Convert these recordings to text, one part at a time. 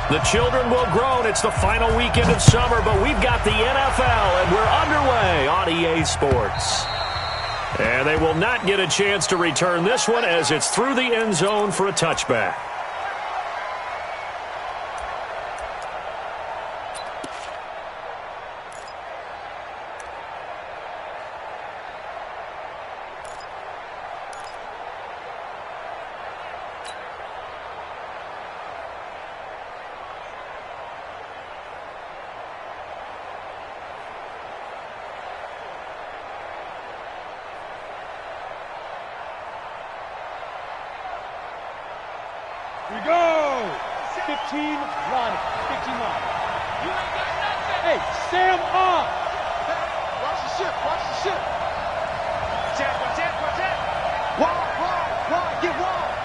The children will groan. It's the final weekend of summer, but we've got the NFL, and we're underway on EA Sports. And they will not get a chance to return this one as it's through the end zone for a touchback. We go! 15 line. 15 line. Hey, Sam off! Watch the ship, watch the ship. Watch it. Wide, get wide.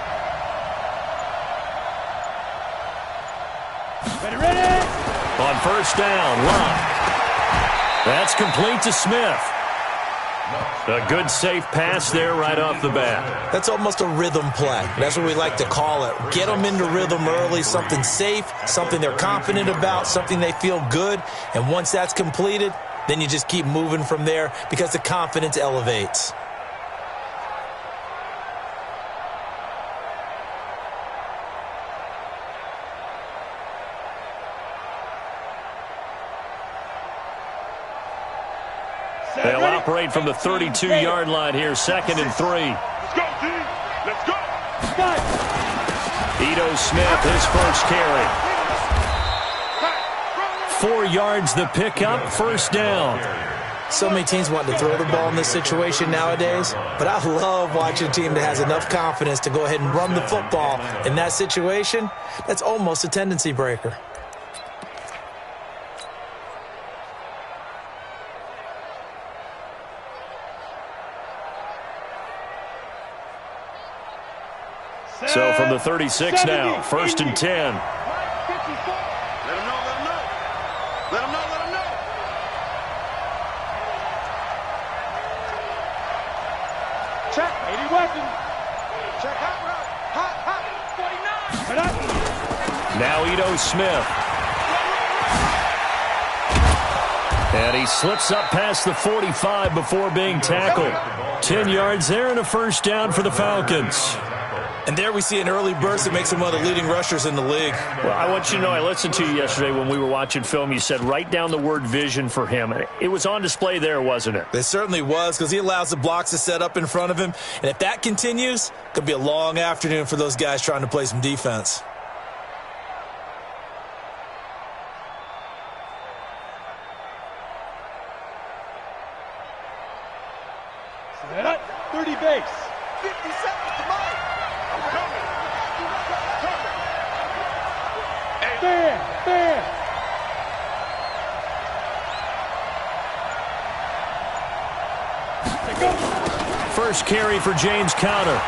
Ready? On first down, Locke. That's complete to Smith. A good, safe pass there right off the bat. That's almost a rhythm play. That's what we like to call it. Get them into rhythm early, something safe, something they're confident about, something they feel good. And once that's completed, then you just keep moving from there because the confidence elevates. They'll operate from the 32-yard line here, 2nd and 3. Let's go, D. Let's go. Ito Smith, his first carry. 4 yards the pickup, first down. So many teams want to throw the ball in this situation nowadays, but I love watching a team that has enough confidence to go ahead and run the football. In that situation, that's almost a tendency breaker. So from the 36 now, 1st and 10. Let him know. Check, 80 weapon. Check hot. Now Ito Smith. And he slips up past the 45 before being tackled. 10 yards there and a first down for the Falcons. And there we see an early burst that makes him one of the leading rushers in the league. Well, I want you to know, I listened to you yesterday when we were watching film. You said write down the word vision for him. It was on display there, wasn't it? It certainly was, because he allows the blocks to set up in front of him. And if that continues, it could be a long afternoon for those guys trying to play some defense. Set up, 30 base. 50 seconds to mine. I'm coming. Stand. Go. First carry for James Conner.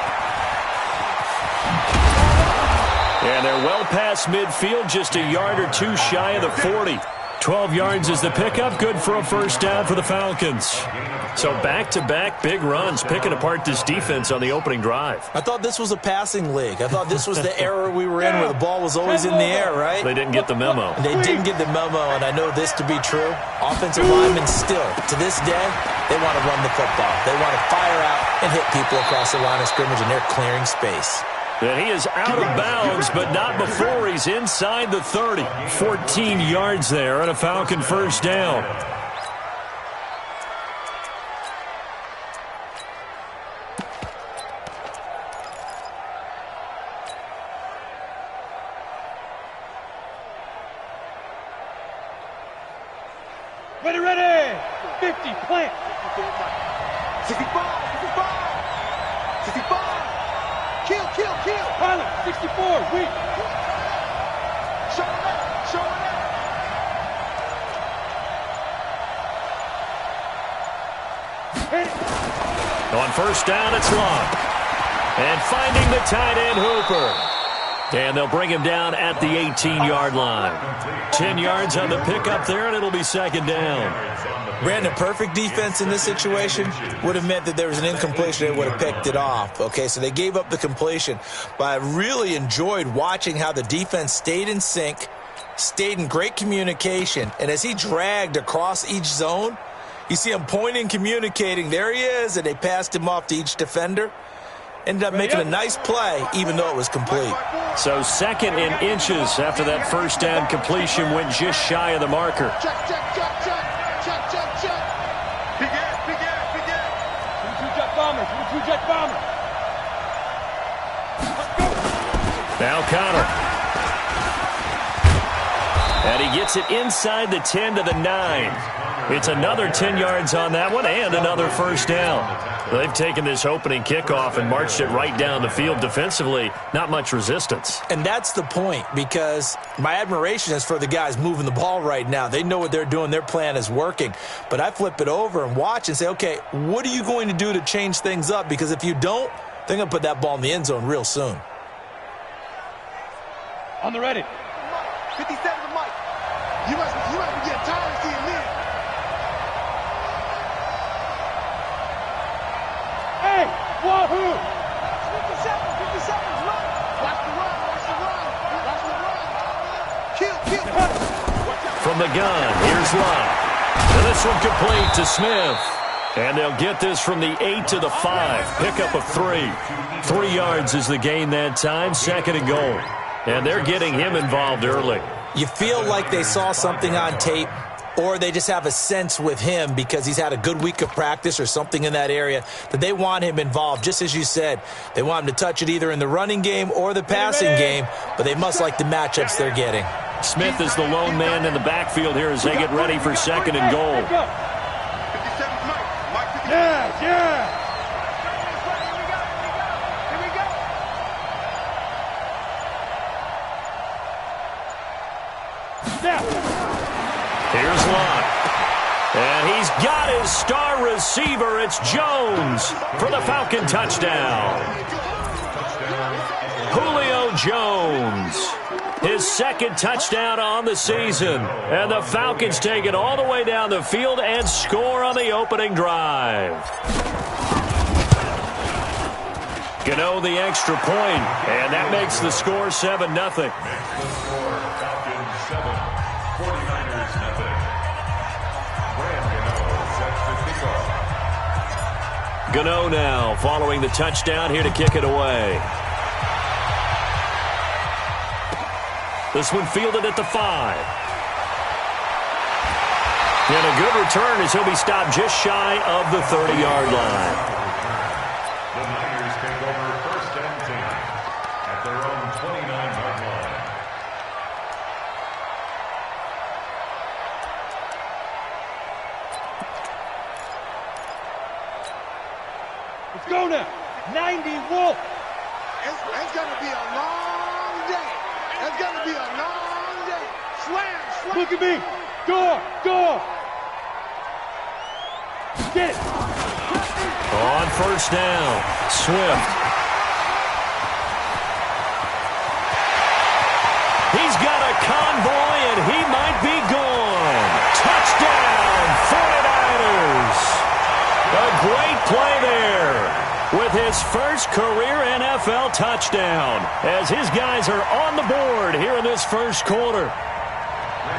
And they're well past midfield, just a yard or two shy of the 40. 12 yards is the pickup, good for a first down for the Falcons. So back-to-back big runs, picking apart this defense on the opening drive. I thought this was a passing league. I thought this was the era we were in where the ball was always in the air, right? They didn't get the memo. They didn't get the memo, and I know this to be true. Offensive linemen still, to this day, they want to run the football. They want to fire out and hit people across the line of scrimmage, and they're clearing space. And he is out of bounds, but not before he's inside the 30. 14 yards there and a Falcon first down. Ready. 50, plant. 65. Kill. Pilot, 64, weak. Show it up. Hit it. On first down, it's Locke. And finding the tight end, Hooper. And they'll bring him down at the 18-yard line. 10 yards on the pickup there, and it'll be second down. Brandon, perfect defense in this situation would have meant that there was an incompletion. They would have picked it off. Okay, so they gave up the completion. But I really enjoyed watching how the defense stayed in sync, Stayed in great communication, and as he dragged across each zone, you see him pointing, communicating. There he is, and they passed him off to each defender. Ended up making a nice play, even though it was complete. So second in inches after that first down completion, went just shy of the marker. Check, check, check, check. Check, check, check. Big ass, big ass, big ass. 22 jet bombers, 22 jet bombers. Now Connor. And he gets it inside the 10 to the 9. It's another 10 yards on that one and another first down. They've taken this opening kickoff and marched it right down the field defensively. Not much resistance. And that's the point, because my admiration is for the guys moving the ball right now. They know what they're doing. Their plan is working. But I flip it over and watch and say, okay, what are you going to do to change things up? Because if you don't, they're going to put that ball in the end zone real soon. On the ready. 57 to Mike. You must be getting tired of seeing me. Hey, wahoo! 57, run. Watch the run, watch the run. Watch the run. Kill. From the gun, here's Love. And this one complete to Smith. And they'll get this from the 8 to the 5. Pickup of 3. 3 yards is the gain that time. Second and goal. And they're getting him involved early. You feel like they saw something on tape, or they just have a sense with him because he's had a good week of practice or something in that area that they want him involved. Just as you said, they want him to touch it either in the running game or the passing game, but they must like the matchups they're getting. Smith is the lone man in the backfield here as they get ready for second and goal. 57 Mike. Mike 57. Yeah. Here's Lott. And he's got his star receiver. It's Jones for the Falcon touchdown. Julio Jones. His second touchdown on the season. And the Falcons take it all the way down the field and score on the opening drive. Gano the extra point, and that makes the score 7-0. Gano now following the touchdown here to kick it away. This one fielded at the 5. And a good return as he'll be stopped just shy of the 30-yard line. The Niners take over first and 10 at their own 29-yard line. Let's go now. 90 Wolf. It's gonna be a long day. It's gonna be a long day. Slam. Look at me. Door. Get it. On first down, Swift. He's got a convoy, and he might be gone. Touchdown, 49ers. A great play there with his first career NFL touchdown as his guys are on the board here in this first quarter.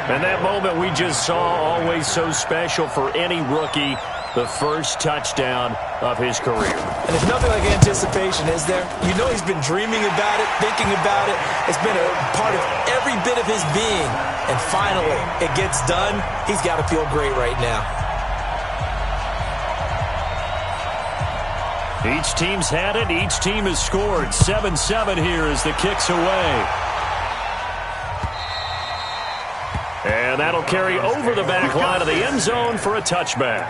And that moment we just saw, always so special for any rookie, the first touchdown of his career. And there's nothing like anticipation, is there? You know he's been dreaming about it, thinking about it. It's been a part of every bit of his being. And finally, it gets done. He's got to feel great right now. Each team's had it. Each team has scored. 7-7 here as the kick's away. And that'll carry over the back line of the end zone for a touchback.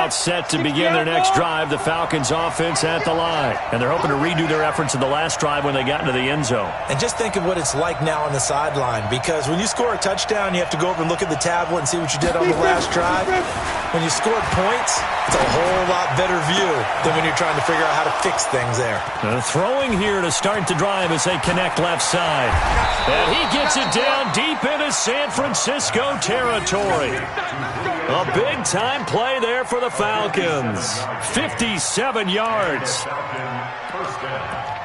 Now it's set to begin their next drive. The Falcons offense at the line. And they're hoping to redo their efforts in the last drive when they got into the end zone. And just think of what it's like now on the sideline, because when you score a touchdown, you have to go over and look at the tablet and see what you did on the last drive. When you scored points, it's a whole lot better view than when you're trying to figure out how to fix things there. Throwing here to start the drive as they connect left side. And he gets it down deep into San Francisco territory. A big-time play there for the Falcons. 57 yards. First down.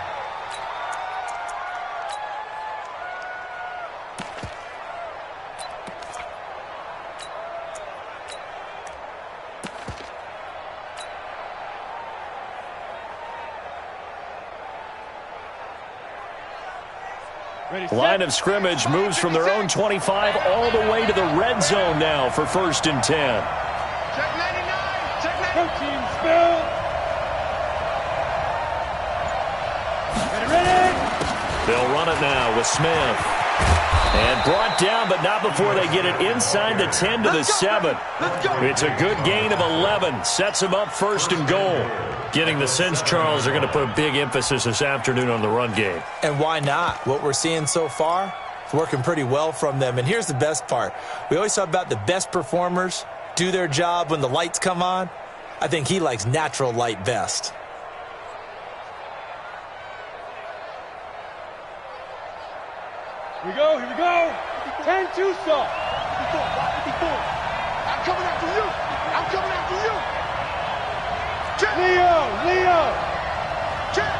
Line of scrimmage moves from their own 25 all the way to the red zone now for 1st and 10. Check 99. Check 99. Protein spill. Ready? They'll run it now with Smith. And brought down, but not before they get it inside the 10 to the 7. It's a good gain of 11. Sets them up 1st and goal. Getting the sense, Charles, they're going to put a big emphasis this afternoon on the run game. And why not? What we're seeing so far, it's working pretty well from them. And here's the best part. We always talk about the best performers do their job when the lights come on. I think he likes natural light best. Here we go, here we go. 10 Tucson. I'm coming after you. I'm coming after you. Check. Leo. Check.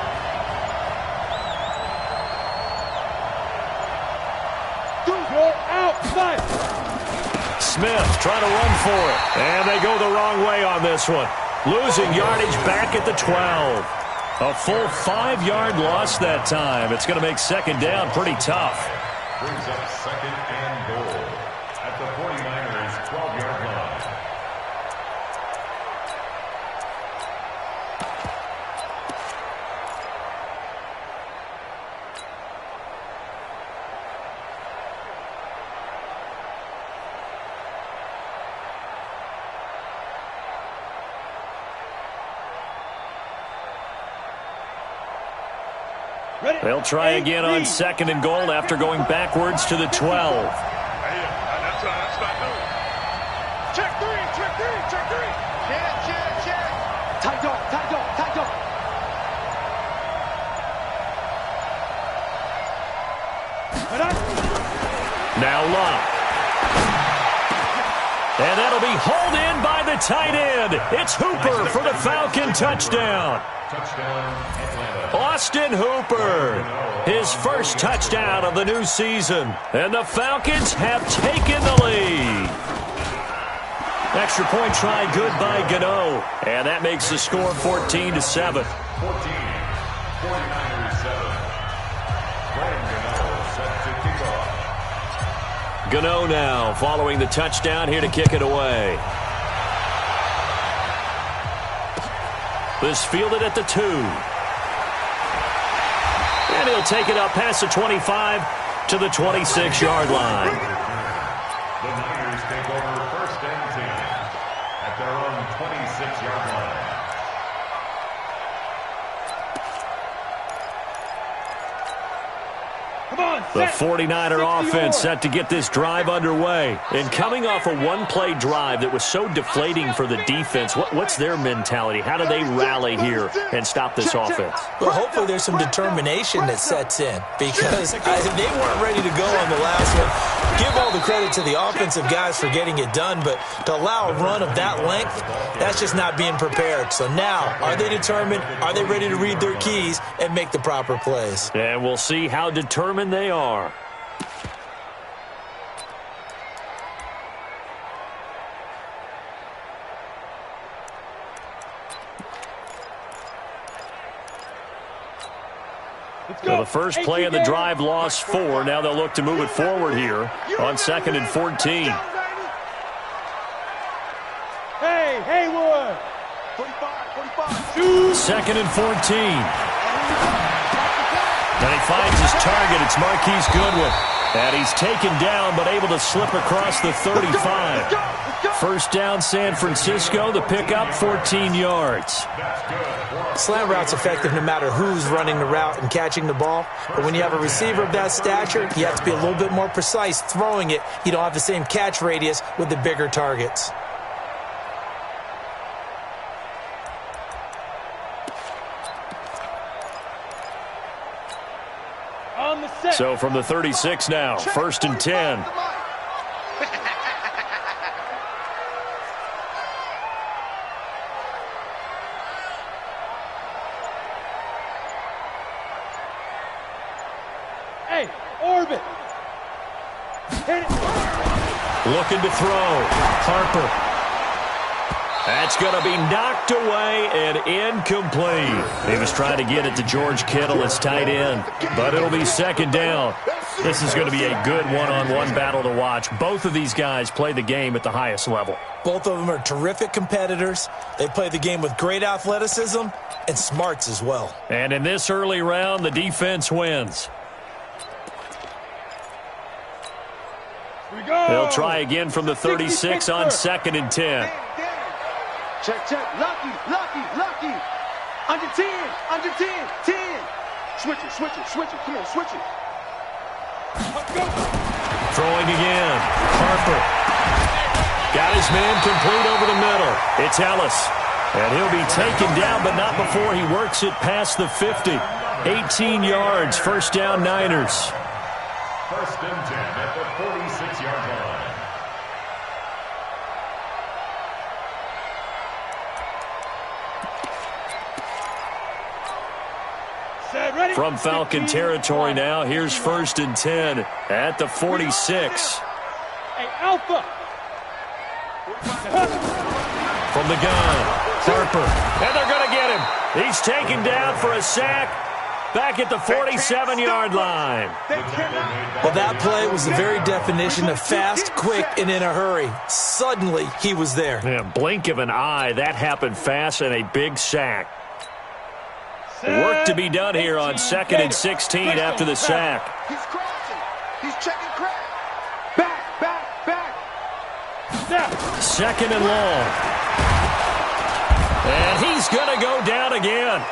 You're outside. Smith trying to run for it. And they go the wrong way on this one. Losing yardage back at the 12. A full 5-yard loss that time. It's going to make 2nd down pretty tough. Brings up 2nd and goal at the 49ers' 12-yard line. Ready? They'll try again on 2nd and goal after going backwards to the 12. That's not good. Check 3. Check. Tight dog. Now Love. And that'll be hauled in by the tight end. It's Hooper for the Falcon touchdown. Touchdown, Atlanta. Austin Hooper, his first touchdown of the new season. And the Falcons have taken the lead. Extra point try good by Gano. And that makes the score 14-7. 14, 49ers 7. Brian Gano set to kick off. Gano now following the touchdown here to kick it away. This fielded at the 2. And he'll take it up past the 25 to the 26-yard line. The Niners take over 1st and 10 at their own 26-yard line. Come on, The set. 49er 60 offense yards. set to get this drive underway. And coming off a one-play drive that was so deflating for the defense, what's their mentality? How do they rally here and stop this offense? Well, hopefully there's some determination that sets in, because they weren't ready to go on the last one. Give all the credit to the offensive guys for getting it done, but to allow a run of that length, that's just not being prepared. So now, are they determined? Are they ready to read their keys and make the proper plays? And we'll see how determined they are. So the first play of the drive lost 4. Now they'll look to move it forward here on 2nd and 14. Hey, Haywood. 45. 2nd and 14. And he finds his target. It's Marquise Goodwin. And he's taken down but able to slip across the 35. First down, San Francisco. The pickup, 14 yards. Slant route's effective no matter who's running the route and catching the ball. But when you have a receiver of that stature, you have to be a little bit more precise throwing it. You don't have the same catch radius with the bigger targets. So from the 36 now, first and 10. Hey, orbit. Hit it. Looking to throw. Harper. That's going to be knocked away and incomplete. He was trying to get it to George Kittle, his tight end, but it'll be second down. This is going to be a good one-on-one battle to watch. Both of these guys play the game at the highest level. Both of them are terrific competitors. They play the game with great athleticism and smarts as well. And in this early round, the defense wins. We go. They'll try again from the 36 on second and 10. Check, check. Lucky. Under 10. 10. Switch it. Come on, switch it. Throwing again. Harper. Got his man complete over the middle. It's Ellis. And he'll be taken down, but not before he works it past the 50. 18 yards. First down, Niners. First and 10 at the 46-yard line. From Falcon territory now, here's first and 10 at the 46. Hey, Alpha. From the gun, Harper. And they're going to get him. He's taken down for a sack back at the 47-yard line. Well, that play was the very definition of fast, quick, and in a hurry. Suddenly, he was there. Yeah, blink of an eye, that happened fast and a big sack. Work to be done here on second and 16 after the sack. He's crossing. He's checking crack. Back. Second and long. And he's going to go down again.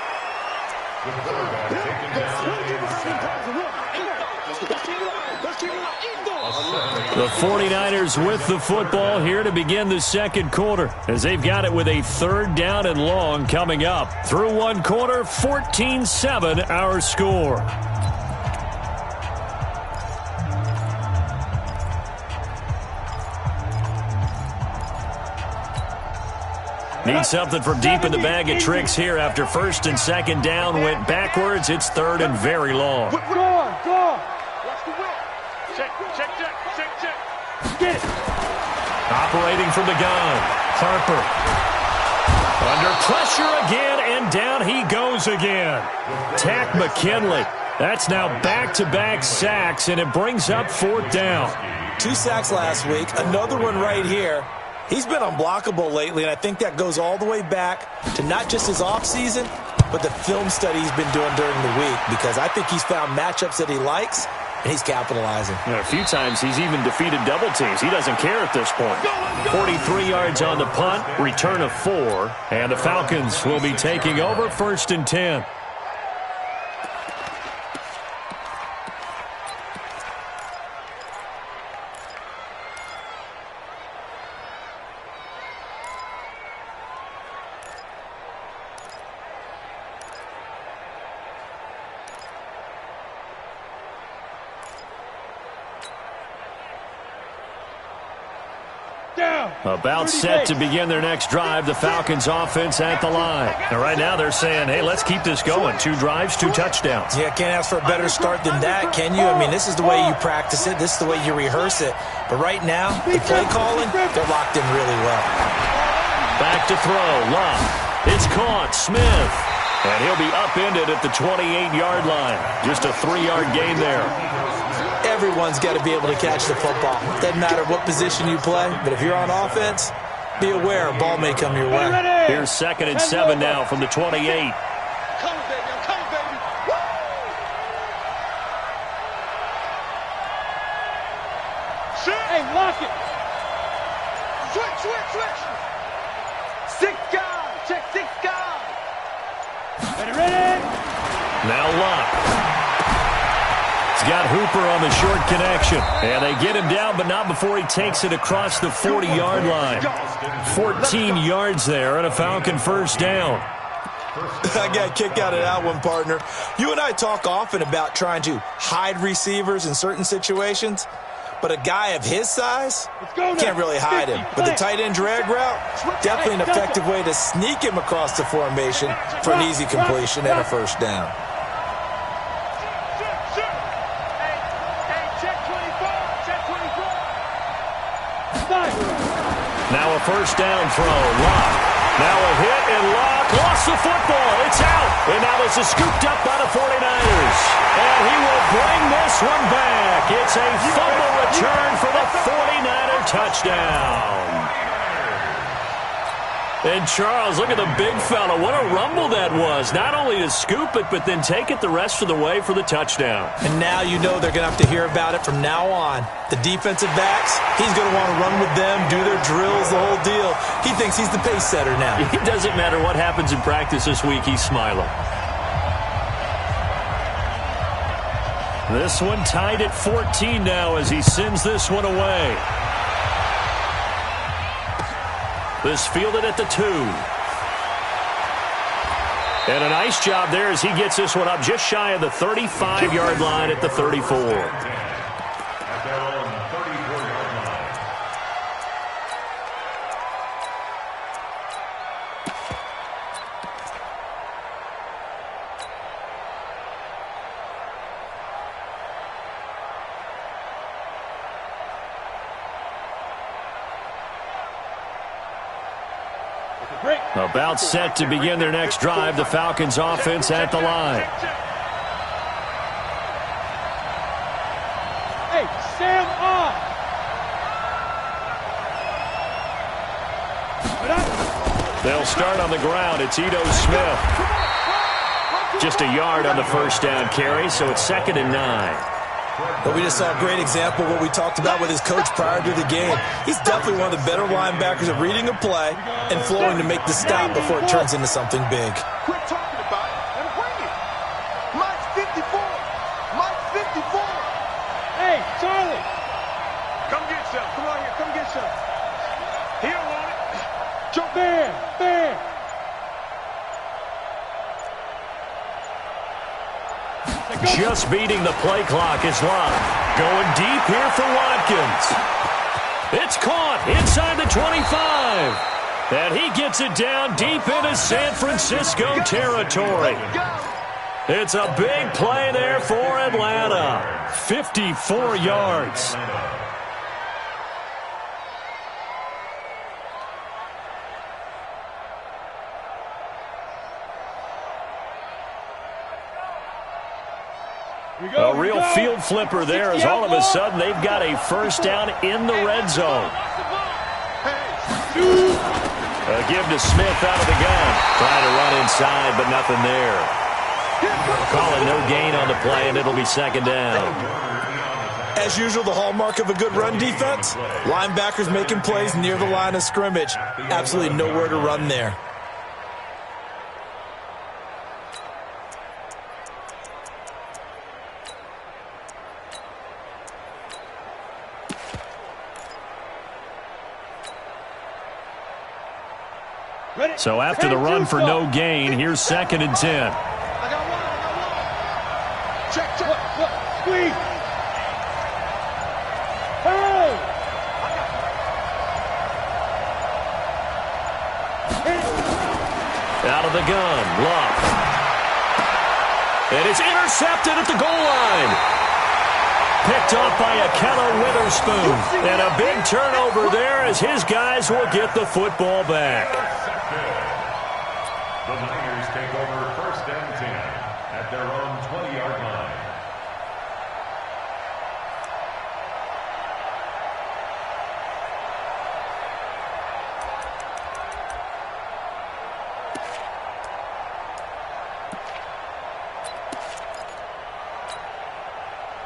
The 49ers with the football here to begin the second quarter as they've got it with a third down and long coming up. Through one quarter, 14-7 our score. Need something from deep in the bag of tricks here after first and second down went backwards. It's third and very long. Go on. Watch the whip. Check. Get it. Operating from the gun, Harper. Under pressure again, and down he goes again. Tack McKinley. That's now back-to-back sacks, and it brings up fourth down. 2 sacks last week, another one right here. He's been unblockable lately, and I think that goes all the way back to not just his offseason, but the film study he's been doing during the week, because I think he's found matchups that he likes, and he's capitalizing. A few times he's even defeated double teams. He doesn't care at this point. 43 yards on the punt, return of 4, and the Falcons will be taking over first and 10. About set to begin their next drive, the Falcons offense at the line. And right now they're saying, hey, let's keep this going. 2 drives, 2 touchdowns. Yeah, can't ask for a better start than that, can you? I mean, this is the way you practice it. This is the way you rehearse it. But right now, the play calling, they're locked in really well. Back to throw, Love. It's caught, Smith. And he'll be upended at the 28-yard line. Just a 3-yard gain there. Everyone's got to be able to catch the football. Doesn't matter what position you play, but if you're on offense, be aware a ball may come your way. Here's second and 7 now from the 28. I'm coming, baby. Woo! Hey, lock it. Switch. switch. 6 guys. Check 6 guys. Ready. Now Locke. He's got Hooper on the short connection. And they get him down, but not before he takes it across the 40-yard line. 14 yards there and a Falcon first down. I got a kick out of that one, partner. You and I talk often about trying to hide receivers in certain situations, but a guy of his size can't really hide him. But the tight end drag route, definitely an effective way to sneak him across the formation for an easy completion and a first down. Now a first down throw. Locke. Now a hit, and Locke lost the football. It's out. And now this is scooped up by the 49ers. And he will bring this one back. It's a fumble return for the 49er touchdown. And Charles, look at the big fella. What a rumble that was. Not only to scoop it, but then take it the rest of the way for the touchdown. And now you know they're going to have to hear about it from now on. The defensive backs, he's going to want to run with them, do their drills, the whole deal. He thinks he's the pace setter now. It doesn't matter what happens in practice this week. He's smiling. This one tied at 14 now as he sends this one away. This fielded at the 2. And a nice job there as he gets this one up just shy of the 35-yard line at the 34. At their own 34-yard line. About set to begin their next drive. The Falcons offense at the line. Hey, Sam off. They'll start on the ground. It's Ito Smith. Just a yard on the first down carry, so it's 2nd and 9. But we just saw a great example of what we talked about with his coach prior to the game. He's definitely one of the better linebackers at reading a play and flowing to make the stop before it turns into something big. Quit talking about it and bring it. Mike's 54. Mike's 54. Hey, Charlie. Come get some. Come on here. Come get some. He don't want it. Jump there. Just beating the play clock is Locke. Going deep here for Watkins. It's caught inside the 25. And he gets it down deep into San Francisco territory. It's a big play there for Atlanta. 54 yards. A real field flipper there as all of a sudden they've got a first down in the red zone. A give to Smith out of the gun. Trying to run inside, but nothing there. Calling no gain on the play, and it'll be 2nd down. As usual, the hallmark of a good run defense, linebackers making plays near the line of scrimmage. Absolutely nowhere to run there. So after the run for no gain, here's 2nd and 10. I got one. Check. Look, squeeze. Hey! Out of the gun, Locke. And it's intercepted at the goal line. Picked off by Akello Witherspoon. And a big turnover there as his guys will get the football back. The Niners take over 1st and 10 at their own 20-yard line.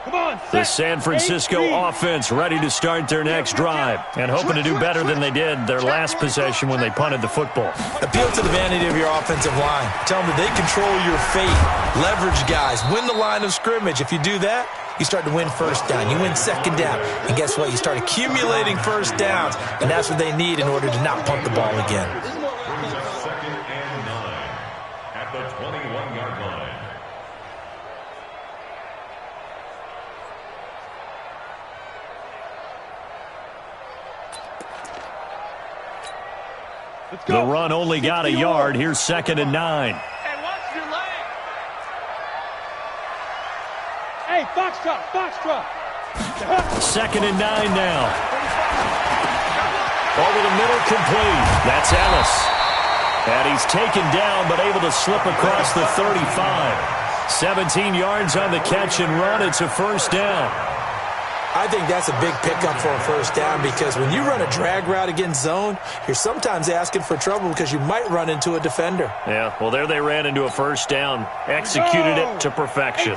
Come on, The San Francisco offense ready to start their next drive and hoping to do better than they did their last possession when they punted the football. Appeal to the vanity of your offensive line. Tell them that they control your fate. Leverage guys. Win the line of scrimmage. If you do that, you start to win first down. You win second down. And guess what? You start accumulating first downs. And that's what they need in order to not punt the ball again. Second and 9 at the 21-yard line. The run only got a yard. Here's 2nd and 9. Hey, watch your leg. Hey, foxtrot, foxtrot. 2nd and 9 now. Over the middle, complete. That's Ellis. And he's taken down, but able to slip across the 35. 17 yards on the catch and run. It's a first down. I think that's a big pickup for a first down because when you run a drag route against zone, you're sometimes asking for trouble because you might run into a defender. Yeah, well, there they ran into a first down. Executed it to perfection.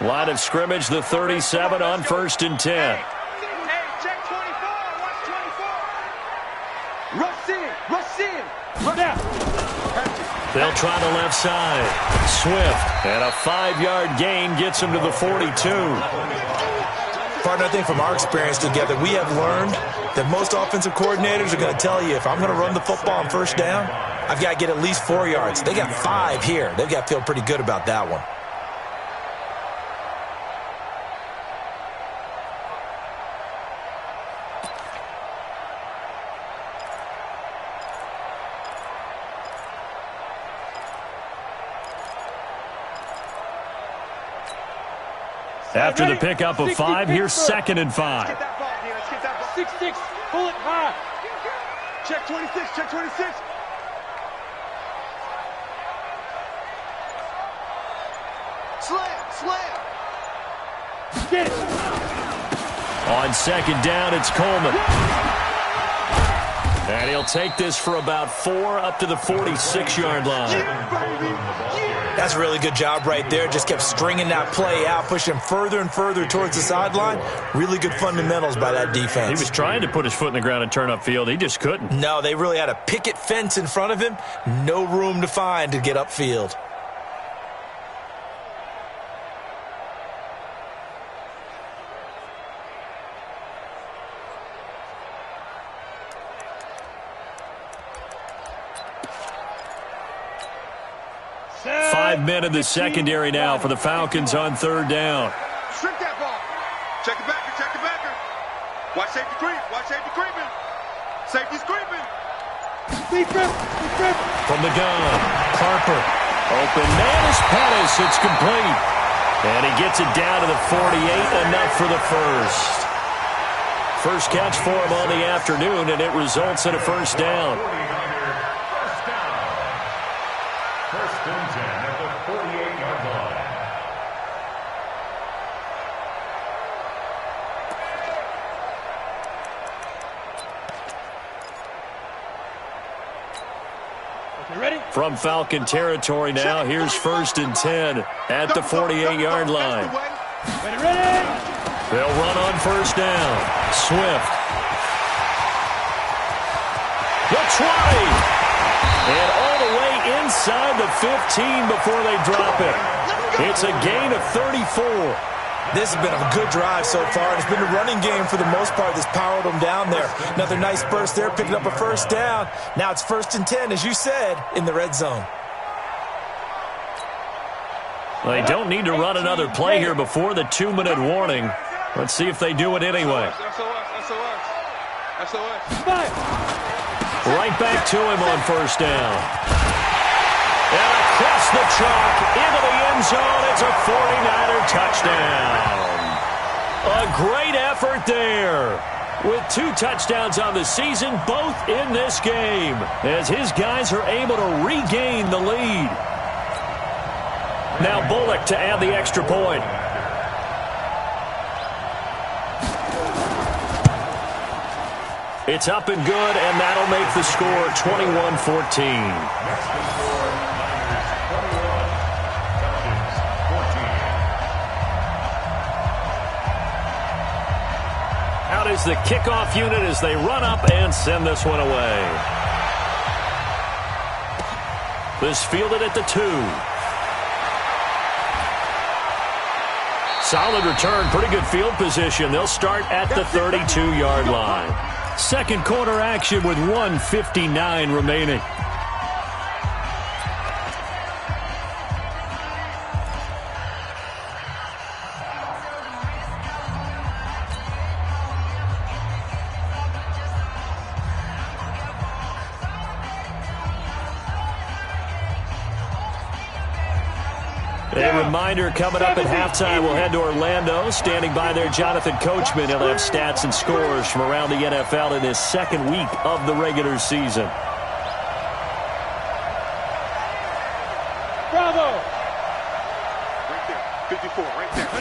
Line of scrimmage, the 37 on 1st and 10. Hey, check 24. Watch 24. Rush in. Rush in. Run out. They'll try the left side. Swift. And a 5-yard gain gets him to the 42. Partner, I think from our experience together, we have learned that most offensive coordinators are going to tell you, if I'm going to run the football on first down, I've got to get at least 4 yards. They got 5 here. They've got to feel pretty good about that one. After the pickup of 5, here's 2nd and 5. Get that ball here. Let's get that ball. 6-6. Pull it high. Check 26. Check 26. Slam. Slam. Get it. On 2nd down, it's Coleman. And he'll take this for about 4 up to the 46-yard line. That's a really good job right there. Just kept stringing that play out, pushing him further and further towards the sideline. Really good fundamentals by that defense. He was trying to put his foot in the ground and turn upfield. He just couldn't. No, they really had a picket fence in front of him. No room to find to get upfield. Men in the secondary now for the Falcons on 3rd down. Shrink that ball. Check the backer. Check the backer. Watch safety creep. Watch safety creeping. Safety's creeping. Deep grip. Deep grip. From the gun, Harper. Open man is Pettis. It's complete. And he gets it down to the 48. Enough for the first. First catch for him on the afternoon, and it results in a first down. First and 10 at the 48-yard line. Okay, ready? From Falcon territory now, here's 1st and 10 at the 48-yard line. Ready, ready. They'll run on 1st down. Swift. The 20. And all the way inside the 15 before they drop it. It's a gain of 34. This has been a good drive so far, and it's been the running game for the most part that's powered them down there. Another nice burst there, picking up a first down. Now it's 1st and 10, as you said, in the red zone. They don't need to run another play here before the 2-minute warning. Let's see if they do it anyway. Right back to him on 1st down. And across the chalk into the end zone. It's a 49er touchdown. A great effort there. With 2 touchdowns on the season, both in this game, as his guys are able to regain the lead. Now Bullock to add the extra point. It's up and good, and that'll make the score 21-14. is the kickoff unit as they run up and send this one away. This fielded at the 2. Solid return, pretty good field position. They'll start at the 32-yard line. Second quarter action with 1:59 remaining. A reminder, coming up at halftime, we'll head to Orlando. Standing by there, Jonathan Coachman. He'll have stats and scores from around the NFL in his second week of the regular season. Bravo! Right there. 54, right there.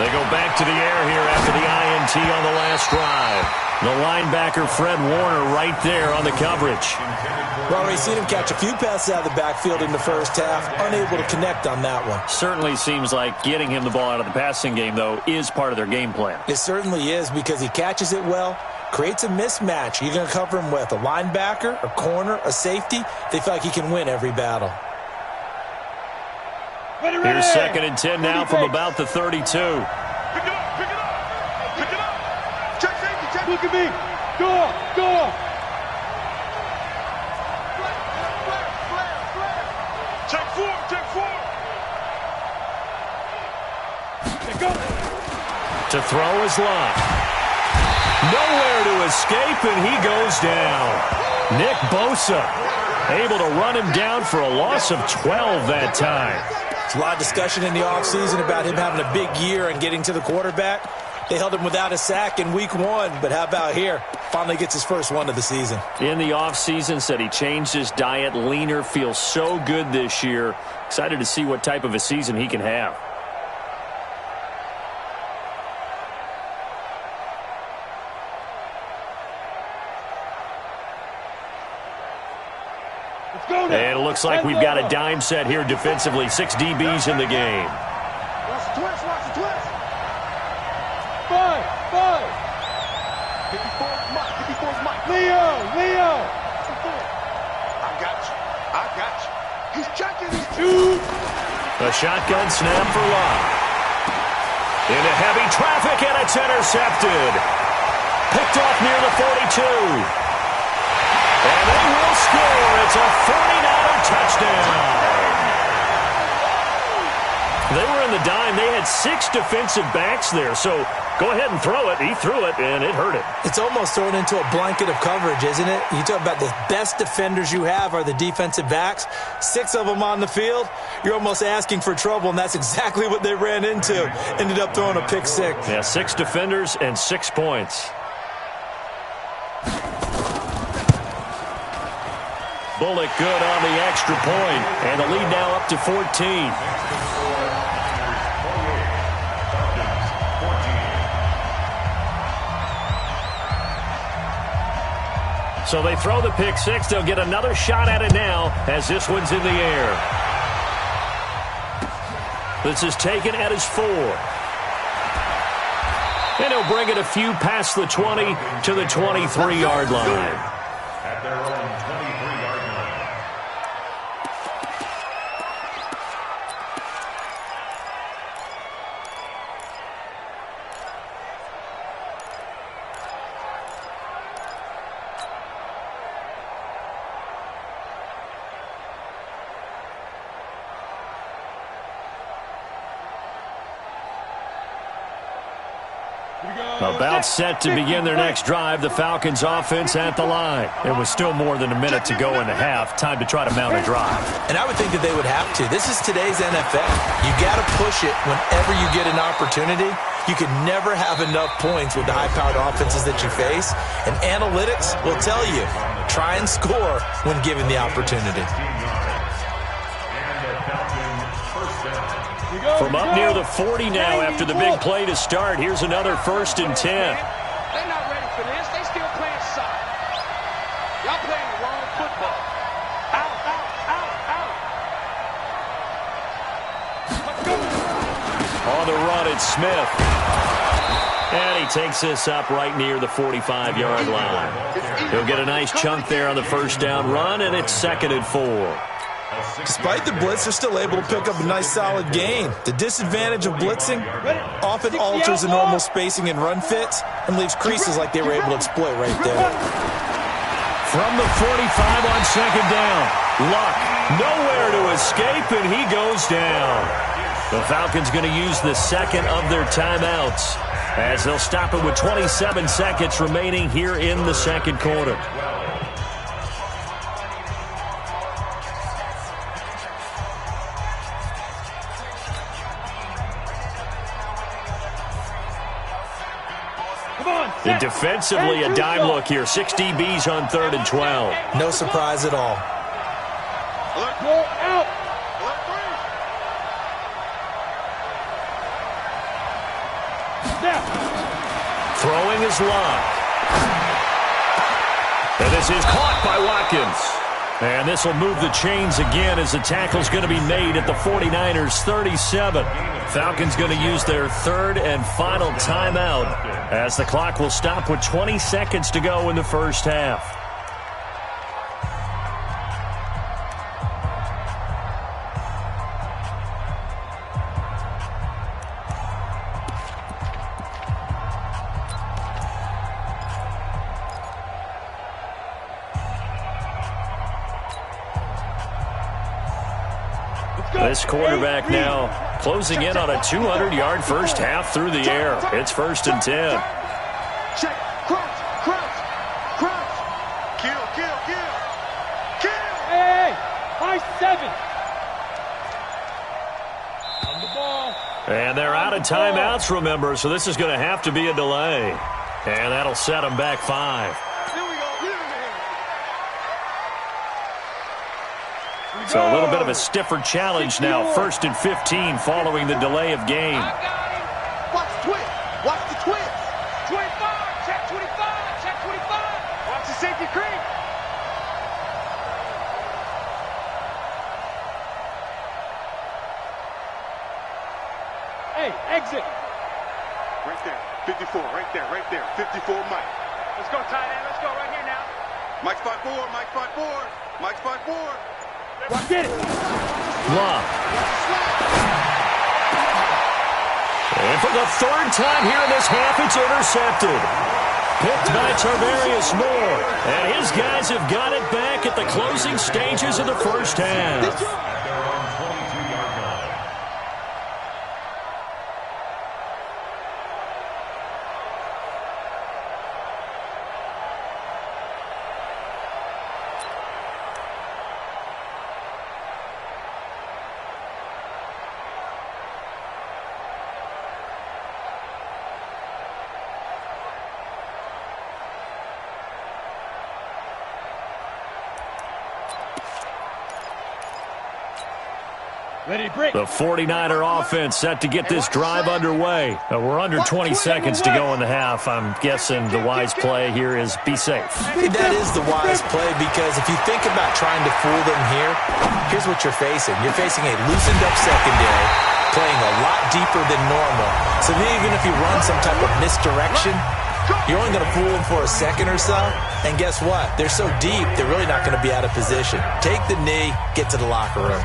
They go back to the air here after the INT on the last drive. The linebacker, Fred Warner, right there on the coverage. Well, we've seen him catch a few passes out of the backfield in the first half, unable to connect on that one. Certainly seems like getting him the ball out of the passing game, though, is part of their game plan. It certainly is because he catches it well, creates a mismatch. You're going to cover him with a linebacker, a corner, a safety. They feel like he can win every battle. Here's 2nd and 10 now from about the 32. Pick it up, pick it up, pick it up. Check safety, check. Look at me. Go, go. Check 4, check 4. Go. To throw his line. Nowhere to escape, and he goes down. Nick Bosa able to run him down for a loss of 12 that time. There's a lot of discussion in the offseason about him having a big year and getting to the quarterback. They held him without a sack in week 1, but how about here? Finally gets his first one of the season. In the offseason, said he changed his diet, leaner, feels so good this year. Excited to see what type of a season he can have. And it looks like we've got a dime set here defensively. 6 DBs in the game. Watch the twist, watch the twist. 5. 54's Mike, 54's Mike. Leo. I got you. He's checking, he's 2. A shotgun snap for Locke. Into heavy traffic, and it's intercepted. Picked off near the 42. And they will score. It's a 49er touchdown. They were in the dime. They had 6 defensive backs there. So go ahead and throw it. He threw it, and it hurt him. It's almost thrown into a blanket of coverage, isn't it? You talk about the best defenders you have are the defensive backs. 6 of them on the field. You're almost asking for trouble, and that's exactly what they ran into. Ended up throwing a pick 6. Yeah, 6 defenders and 6 points. Bullock good on the extra point, and the lead now up to 14. So they throw the pick 6. They'll get another shot at it now as this one's in the air. This is taken at his 4. And he'll bring it a few past the 20 to the 23-yard line. At their own 23-yard line. About set to begin their next drive, the Falcons offense at the line. It was still more than a minute to go in the half. Time to try to mount a drive. And I would think that they would have to. This is today's NFL. You got to push it whenever you get an opportunity. You can never have enough points with the high-powered offenses that you face. And analytics will tell you, try and score when given the opportunity. From up near the 40 now after the big play to start. Here's another 1st and 10. They're not ready for this. They still playing soccer. Y'all playing the wrong football. Out. On the run, it's Smith. And he takes this up right near the 45-yard line. He'll get a nice chunk there on the first down run, and it's 2nd and 4. Despite the blitz, they're still able to pick up a nice, solid gain. The disadvantage of blitzing often alters the normal spacing and run fits and leaves creases like they were able to exploit right there. From the 45 on 2nd down. Luck nowhere to escape, and he goes down. The Falcons going to use the second of their timeouts as they'll stop it with 27 seconds remaining here in the second quarter. And defensively, a dime look here. 6 DBs on 3rd and 12. No surprise at all. Go out. Throwing is Luck. And this is caught by Watkins. And this will move the chains again as the tackle's going to be made at the 49ers' 37. Falcons going to use their 3rd and final timeout as the clock will stop with 20 seconds to go in the first half. This quarterback now closing in on a 200-yard first half through the air. It's 1st and 10. Check. Crouch. Kill. Hey, high 7. On the ball. And they're out of timeouts, remember, so this is going to have to be a delay. And that'll set them back 5. So a little bit of a stiffer challenge now. 1st and 15 following the delay of game. Watch the twist. Watch the twist. 25. Check 25. Check 25. Watch the safety creep. Hey, exit. Right there. 54. Right there. 54, Mike. Let's go, tight end. Let's go right here now. Mike spot 4. Mike spot 4. Get it. Luck. And for the 3rd time here in this half, it's intercepted. Picked by Tarvarius Moore. And his guys have got it back at the closing stages of the first half. The 49er offense set to get this drive underway. We're under 20 seconds to go in the half. I'm guessing the wise play here is be safe. That is the wise play because if you think about trying to fool them here, here's what you're facing. You're facing a loosened up secondary, playing a lot deeper than normal. So even if you run some type of misdirection, you're only going to fool them for a second or so. And guess what? They're so deep, they're really not going to be out of position. Take the knee, get to the locker room.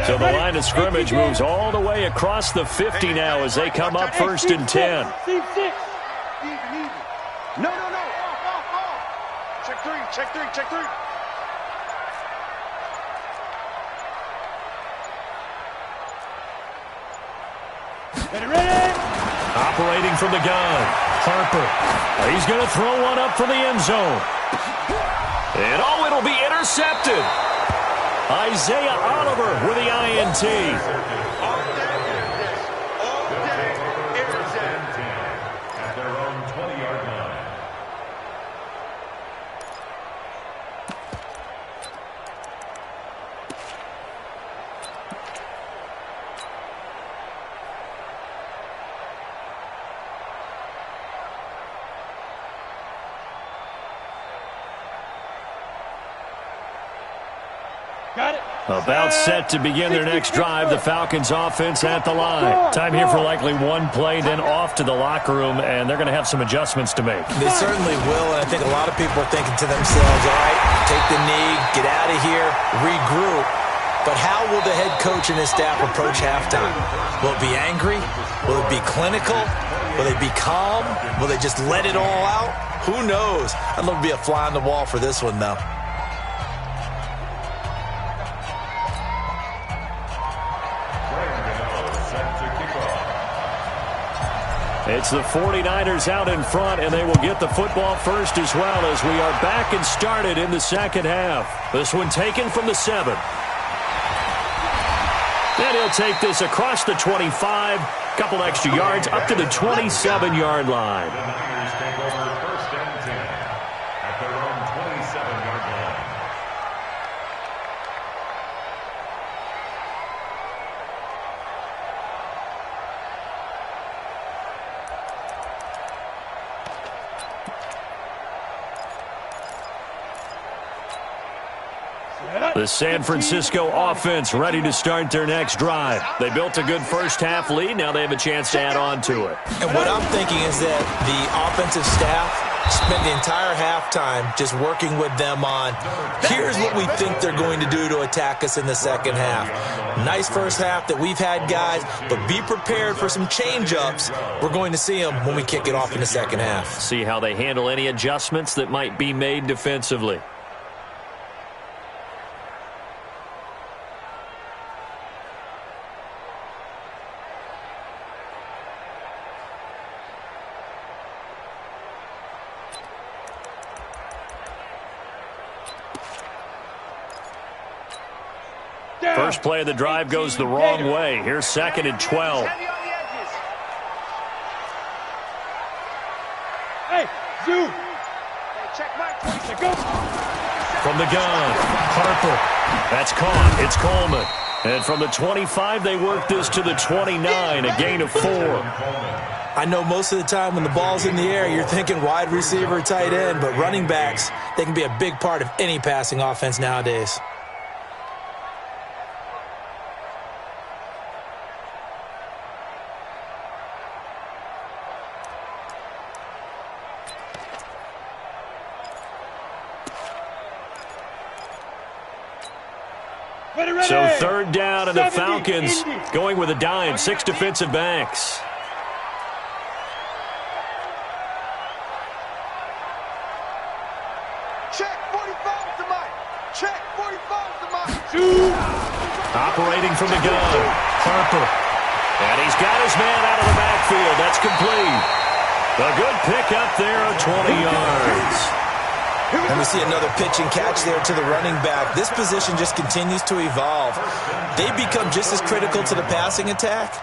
So the line of scrimmage moves all the way across the 50 now as they come up 1st and 10. No. Check three. Ready. Operating from the gun, Harper. He's going to throw one up for the end zone. And it'll be intercepted. Isaiah Oliver with the INT. All day, intercept. At their own 20-yard line. Got it. About set to begin their next drive. The Falcons offense at the line. Time here for likely one play, then off to the locker room, and they're going to have some adjustments to make. They certainly will, and I think a lot of people are thinking to themselves, all right, take the knee, get out of here, regroup. But how will the head coach and his staff approach halftime? Will it be angry? Will it be clinical? Will they be calm? Will they just let it all out? Who knows? I'd love to be a fly on the wall for this one, though. It's the 49ers out in front, and they will get the football first as well as we are back and started in the second half. This one taken from the 7. And he'll take this across the 25, couple extra yards up to the 27-yard line. The Niners take over first and 10 at their own 27-yard line. The San Francisco offense ready to start their next drive. They built a good first-half lead. Now they have a chance to add on to it. And what I'm thinking is that the offensive staff spent the entire halftime just working with them on, here's what we think they're going to do to attack us in the second half. Nice first half that we've had, guys, but be prepared for some change-ups. We're going to see them when we kick it off in the second half. See how they handle any adjustments that might be made defensively. First play of the drive goes the wrong way. Here's 2nd and 12. Hey, Zoo. From the gun, Harper. That's caught. It's Coleman. And from the 25, they work this to the 29, a gain of 4. I know most of the time when the ball's in the air, you're thinking wide receiver, tight end, but running backs, they can be a big part of any passing offense nowadays. So 3rd down, and the Falcons going with a dime, 6 defensive backs. Check 45 to Mike. Check 45 to Mike. Operating from the gun, Harper. And he's got his man out of the backfield. That's complete. A good pickup there of 20 yards. And we see another pitch and catch there to the running back. This position just continues to evolve. They become just as critical to the passing attack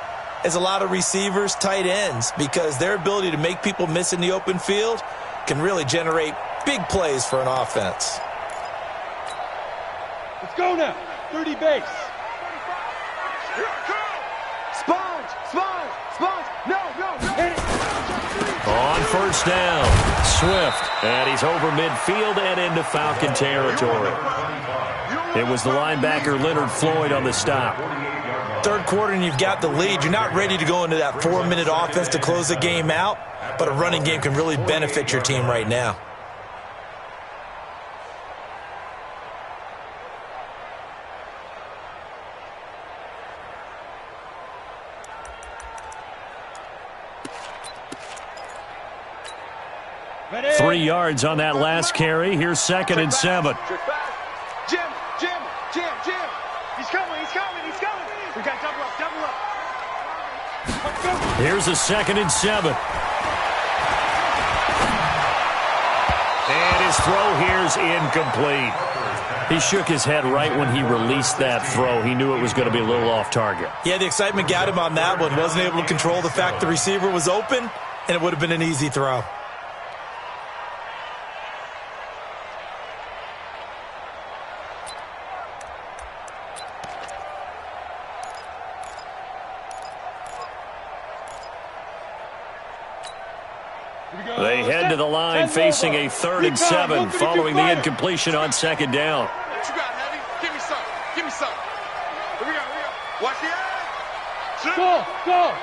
as a lot of receivers, tight ends, because their ability to make people miss in the open field can really generate big plays for an offense. Let's go now. 30 base. Here I come. Sponge. No. Hit it. On first down, Swift, and he's over midfield and into Falcon territory. It was the linebacker Leonard Floyd on the stop. Third quarter and you've got the lead. You're not ready to go into that 4-minute offense to close the game out, but a running game can really benefit your team right now. Ready. 3 yards on that last carry. Here's 2nd and 7. Jim. He's coming. We got double up. Here's a 2nd and 7. And his throw here's incomplete. He shook his head right when he released that throw. He knew it was going to be a little off target. Yeah, the excitement got him on that one. Wasn't able to control the fact the receiver was open, and it would have been an easy throw. They head to the line facing a 3rd and 7 following the incompletion on 2nd down. What you got, Heavy? Give me something. Go, go.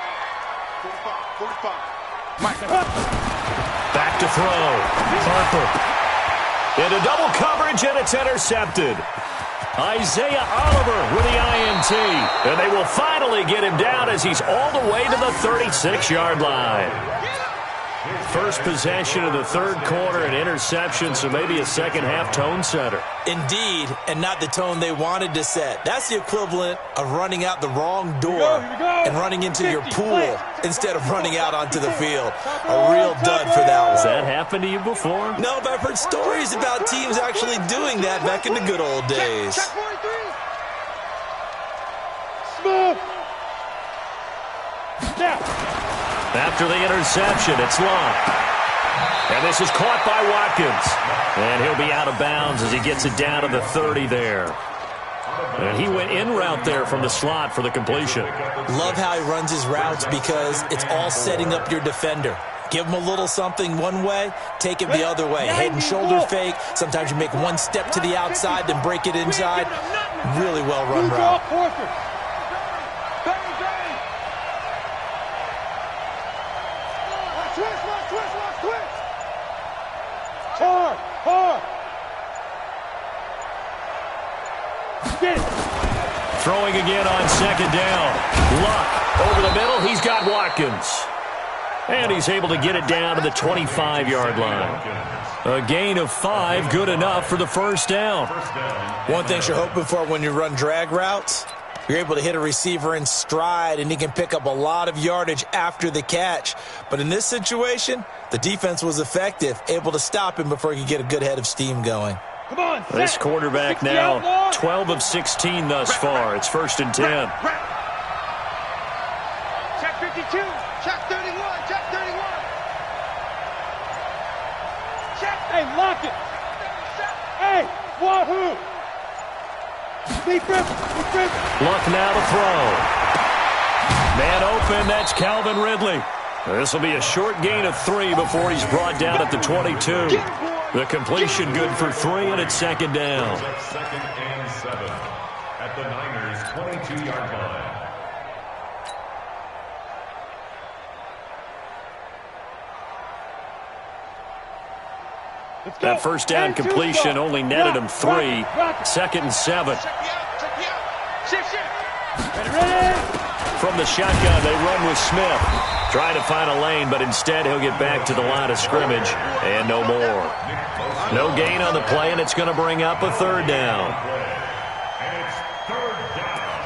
45. Back to throw. Harper. Into double coverage, and it's intercepted. Isaiah Oliver with the INT. And they will finally get him down as he's all the way to the 36-yard line. First possession of the third quarter, an interception, so maybe a second-half tone setter. Indeed, and not the tone they wanted to set. That's the equivalent of running out the wrong door Here we go. and running into your pool instead of running out onto the field. A real dud for that one. Has that happened to you before? No, but I've heard stories about teams actually doing that back in the good old days. Check 43. Smooth. Snap. After the interception, it's locked. And this is caught by Watkins. And he'll be out of bounds as he gets it down to the 30 there. And he went in route there from the slot for the completion. Love how he runs his routes because it's all setting up your defender. Give him a little something one way, take it the other way. Head and shoulder fake. Sometimes you make one step to the outside, then break it inside. Really well-run route. Hard. Get it. Throwing again on second down. Luck over the middle. He's got Watkins. And he's able to get it down to the 25-yard line. A gain of 5, good enough for the first down. One thing you're hoping for when you run drag routes, you're able to hit a receiver in stride, and he can pick up a lot of yardage after the catch. But in this situation, the defense was effective, able to stop him before he could get a good head of steam going. Come on, This quarterback now 12 of 16 thus far. It's 1st and 10. Check 52. Check 31. Check 31. Check. Hey, lock it. Hey, wahoo. Deep rip. Luck now to throw. Man open, that's Calvin Ridley. This will be a short gain of 3 before he's brought down at the 22. The completion good for 3, and it's second down. 2nd and 7 at the Niners' 22-yard line. That first down completion only netted him 3. 2nd and 7. Shift. Ready. From the shotgun, they run with Smith. Trying to find a lane, but instead he'll get back to the line of scrimmage. And no more. No gain on the play, and it's going to bring up a 3rd down. And it's 3rd down.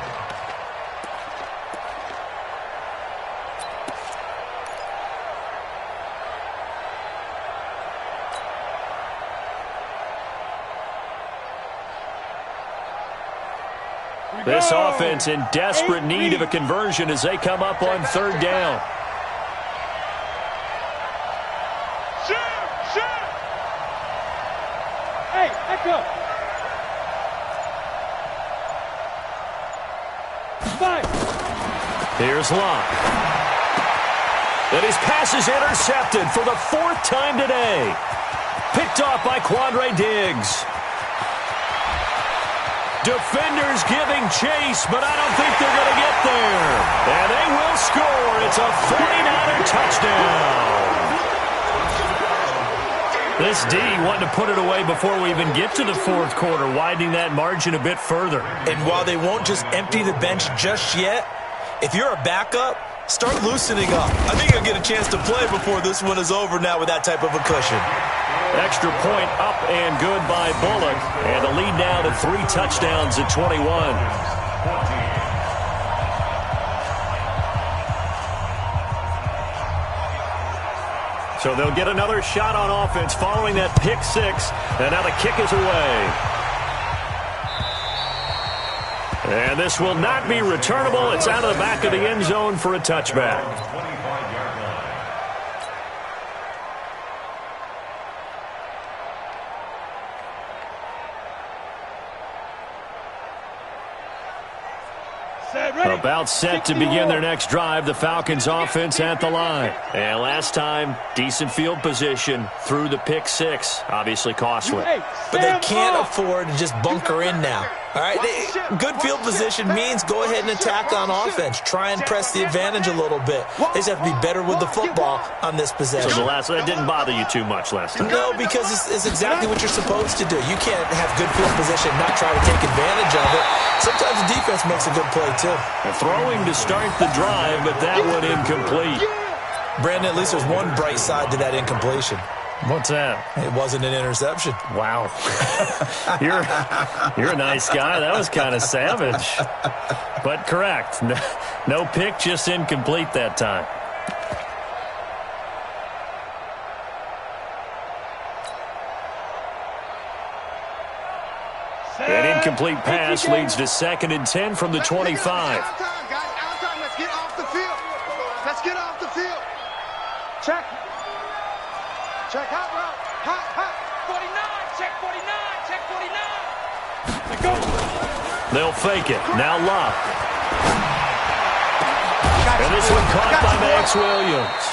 This offense in desperate need of a conversion as they come up on 3rd down. Shoot. Hey, echo. 5. Here's Locke. And his pass is intercepted for the 4th time today. Picked off by Quandre Diggs. Defenders giving chase, but I don't think they're going to get there. And they will score. It's a 49er touchdown. This D wanting to put it away before we even get to the 4th quarter, widening that margin a bit further. And while they won't just empty the bench just yet, if you're a backup, start loosening up. I think you'll get a chance to play before this one is over now with that type of a cushion. Extra point up and good by Bullock. And the lead now to 3 touchdowns at 21. So they'll get another shot on offense following that pick 6. And now the kick is away. And this will not be returnable. It's out of the back of the end zone for a touchback. About set to begin their next drive, the Falcons offense at the line. And last time, decent field position through the pick 6. Obviously costly. But they can't afford to just bunker in now. All right, good field position means go ahead and attack on offense. Try and press the advantage a little bit. They just have to be better with the football on this possession. So that didn't bother you too much last time? No, because it's exactly what you're supposed to do. You can't have good field position and not try to take advantage of it. Sometimes the defense makes a good play, too. Throwing to start the drive, but that one incomplete. Brandon, at least there's one bright side to that incompletion. What's that? It wasn't an interception. Wow. You're a nice guy. That was kind of savage. But correct. No pick, just incomplete that time. An incomplete pass leads to 2nd and 10 from the 25. Out time. Let's get off the field. Let's get off the field. Check. Check hot route. Hot. 49. Check 49. Check 49. Let's go. They'll fake it. Now Locke. And this one caught by Max Williams.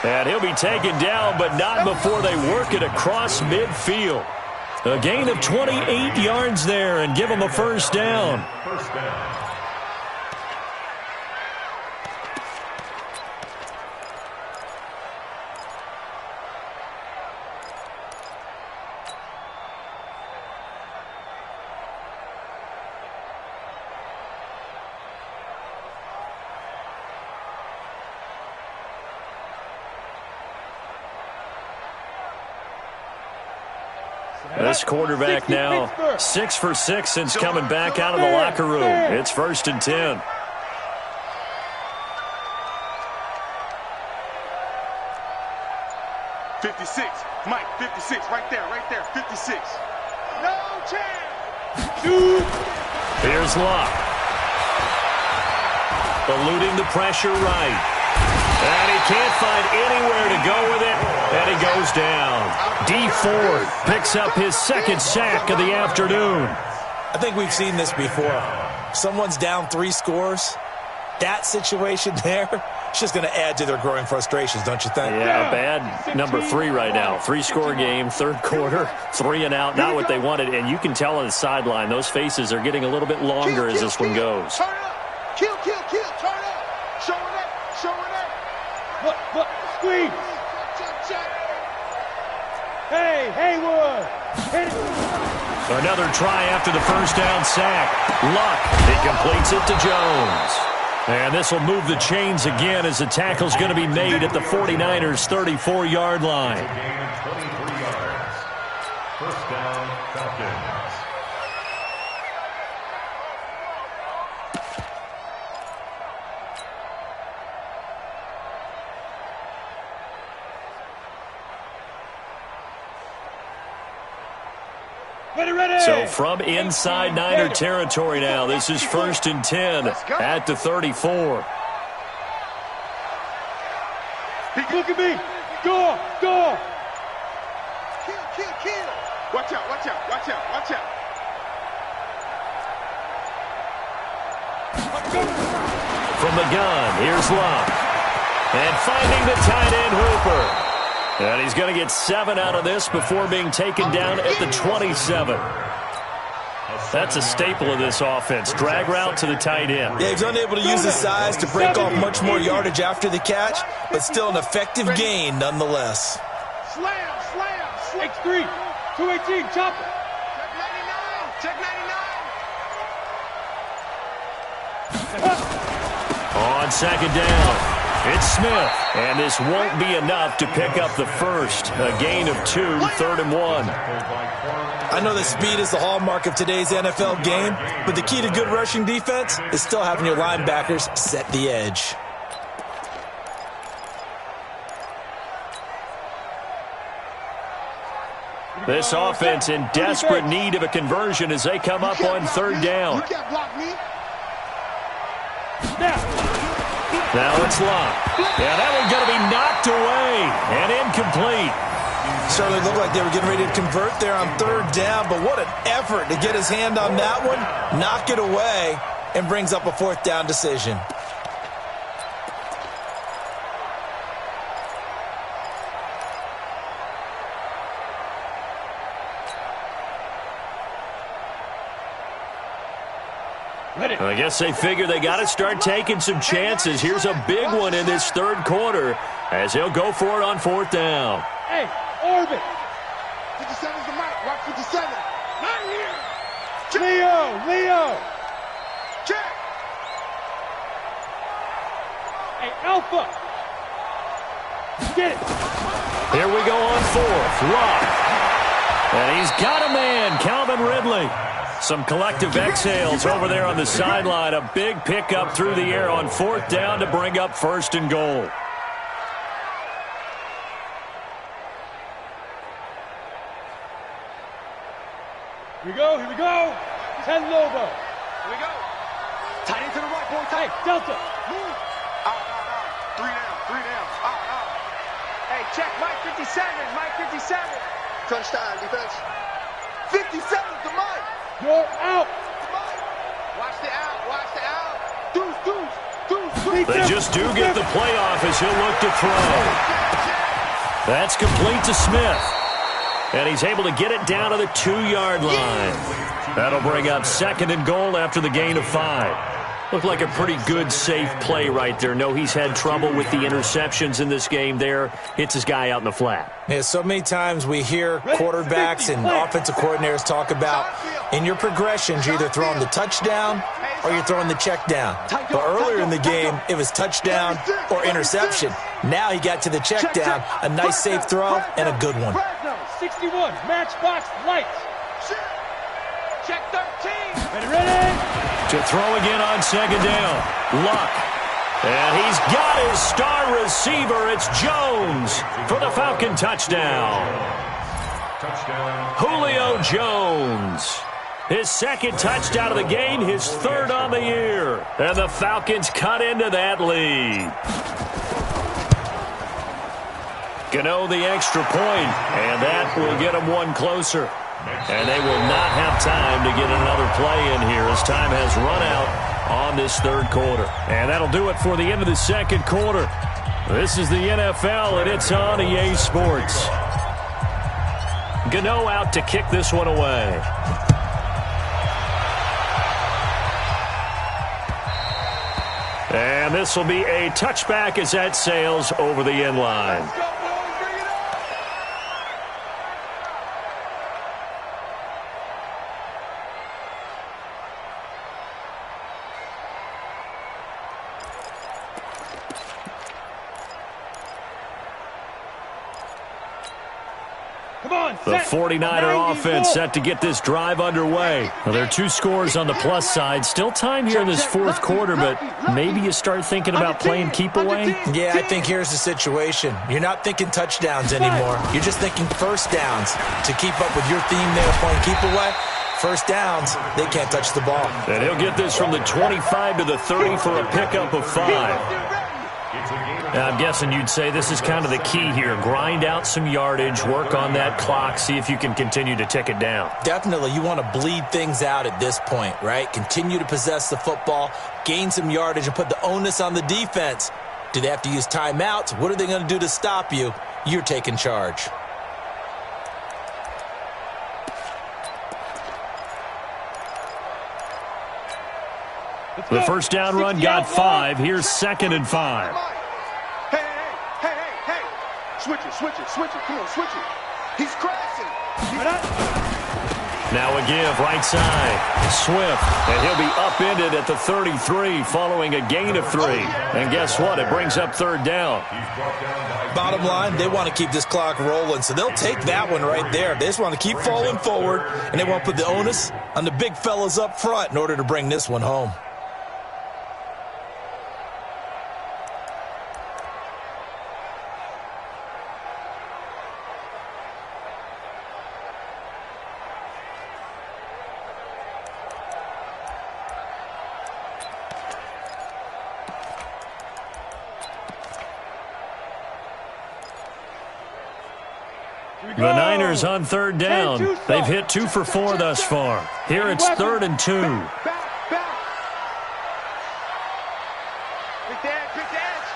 And he'll be taken down, but not before they work it across midfield. A gain of 28 yards there and give them a first down. First down. This quarterback now 6 for 6 since coming back out of the locker room. It's 1st and 10. Mike, 56, right there, 56. No chance. Shoot. Here's Locke. Eluding the pressure right. And he can't find anywhere to go with it. And he goes down. D Ford picks up his 2nd sack of the afternoon. I think we've seen this before. Someone's down 3 scores. That situation there, it's just going to add to their growing frustrations, don't you think? Yeah, bad number 3 right now. 3-score game, 3rd quarter, 3 and out, not what they wanted. And you can tell on the sideline, those faces are getting a little bit longer as this one goes. Turn up. Kill. Turn up. Show it up. Look. Squeeze. Check. Hey, Haywood. Hit it. Another try after the first down sack. Luck. He completes it to Jones. And this will move the chains again as the tackle's going to be made at the 49ers' 34-yard line. A gain of 23 yards. First down, Falcons. Ready. So from inside Niner territory now, this is 1st and 10 at the 34. Look at me. Go. Kill. Watch out. From the gun, here's Locke. And finding the tight end Hooper. And he's going to get 7 out of this before being taken down at the 27. That's a staple of this offense. Drag route to the tight end. Yeah, he's unable to use his size to break off much more yardage after the catch, but still an effective gain nonetheless. Slam. X3. 218. Chopper. Check 99. On 2nd down. It's Smith, and this won't be enough to pick up the first. A gain of 2, 3rd and 1. I know that speed is the hallmark of today's NFL game, but the key to good rushing defense is still having your linebackers set the edge. This offense in desperate need of a conversion as they come up on 3rd down. You can't block me. Now it's Locke. Yeah, that one's going to be knocked away and incomplete. Certainly looked like they were getting ready to convert there on 3rd down, but what an effort to get his hand on that one, knock it away, and brings up a 4th down decision. I guess they figure they got to start taking some chances. Here's a big one in this third quarter as he'll go for it on fourth down. Hey, orbit. 57's the mic. Watch 57. Not here. Leo. Check. Hey, Alpha. Get it. Here we go on fourth. Luck. And he's got a man, Calvin Ridley. Some collective exhales over there on the sideline. A big pickup through the air on fourth down to bring up first and goal. Here we go. 10 Lobo. Here we go. Tight end to the right, boy. Hey, Tight. Delta. Move. Three down. Hey, check. Mike 57. Mike 57. Touchdown, defense. 57's the mic. You're out. Watch the out. Deuce. They just do get the playoff as he'll look to throw. That's complete to Smith. And he's able to get it down to the 2-yard line. That'll bring up second and goal after the gain of 5. Looked like a pretty good, safe play right there. No, he's had trouble with the interceptions in this game there. Hits his guy out in the flat. Yeah, so many times we hear quarterbacks and offensive coordinators talk about in your progressions, you're either throwing the touchdown or you're throwing the check down. But earlier in the game, it was touchdown or interception. Now he got to the check down, a nice safe throw, and a good one. 61, matchbox lights. Check 13. Ready? To throw again on second down. Luck. And he's got his star receiver. It's Jones for the Falcon touchdown. Julio Jones. His second touchdown of the game, his third on the year. And the Falcons cut into that lead. Gano the extra point, and that will get them one closer. And they will not have time to get another play in here as time has run out on this third quarter. And that'll do it for the end of the second quarter. This is the NFL, and it's on EA Sports. Gano out to kick this one away. And this will be a touchback as that sails over the end line. The 49er offense set to get this drive underway. Well, there are 2 scores on the plus side. Still time here in this fourth quarter, but maybe you start thinking about playing keep away? Yeah, I think here's the situation. You're not thinking touchdowns anymore. You're just thinking first downs. To keep up with your theme there playing keep away, first downs, they can't touch the ball. And he'll get this from the 25 to the 30 for a pickup of 5. I'm guessing you'd say this is kind of the key here. Grind out some yardage, work on that clock, see if you can continue to tick it down. Definitely, you want to bleed things out at this point, right? Continue to possess the football, gain some yardage, and put the onus on the defense. Do they have to use timeouts? What are they going to do to stop you? You're taking charge. The first down run got 5. Here's second and 5. Hey. Switch it. Come on, switch it. He's crashing. Now a give, right side. Swift, and he'll be upended at the 33 following a gain of 3. And guess what? It brings up third down. Bottom line, they want to keep this clock rolling, so they'll take that one right there. They just want to keep falling forward, and they want to put the onus on the big fellas up front in order to bring this one home. The Niners on third down. They've hit 2 for 4 thus far. Here it's 3rd and 2. Back. Quick edge.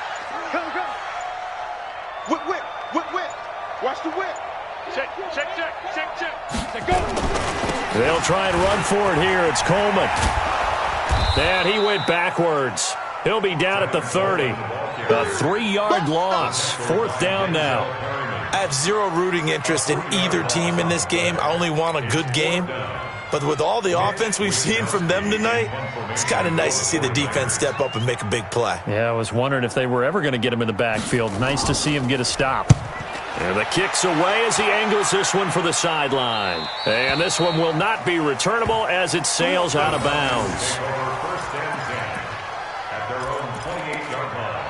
Come. Whip. Watch the whip. Check. They'll try and run for it here. It's Coleman. And he went backwards. He'll be down at the 30. A 3-yard loss. 4th down now. I have zero rooting interest in either team in this game. I only want a good game. But with all the offense we've seen from them tonight, it's kind of nice to see the defense step up and make a big play. Yeah, I was wondering if they were ever going to get him in the backfield. Nice to see him get a stop. And the kick's away as he angles this one for the sideline. And this one will not be returnable as it sails out of bounds. First and 10 at their own 28-yard line.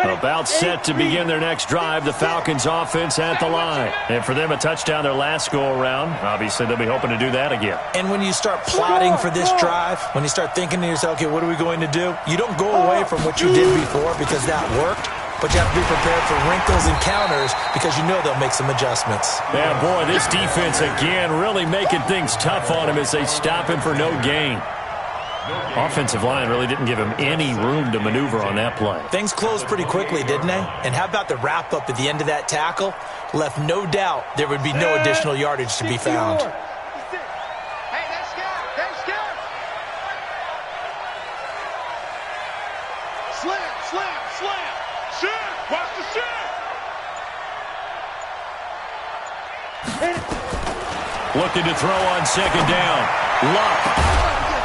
About set to begin their next drive, the Falcons offense at the line. And for them, a touchdown their last go-around. Obviously, they'll be hoping to do that again. And when you start plotting for this drive, when you start thinking to yourself, okay, what are we going to do? You don't go away from what you did before because that worked, but you have to be prepared for wrinkles and counters because you know they'll make some adjustments. Yeah, boy, this defense again really making things tough on him as they stop him for no gain. Offensive line really didn't give him any room to maneuver on that play. Things closed pretty quickly, didn't they? And how about the wrap-up at the end of that tackle? Left no doubt there would be no additional yardage to be found. Hey, that's good. That's good. Slam, slam, slam. Shit! Watch the shit! Looking to throw on 2nd down. Luck.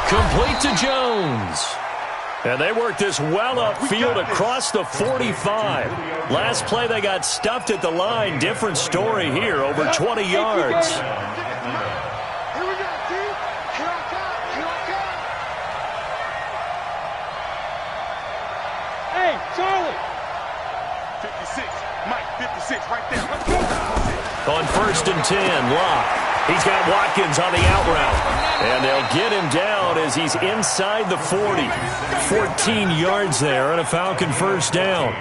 Complete to Jones. And they worked this well upfield across the 45. Last play they got stuffed at the line. Different story here, over 20 yards. Here we go, dude. Here I come. Here I come. Hey, Charlie. 56. Mike, 56 right there. Let's go. On 1st and 10, Locke. He's got Watkins on the out route. And they'll get him down as he's inside the 40. 14 yards there and a Falcon 1st down.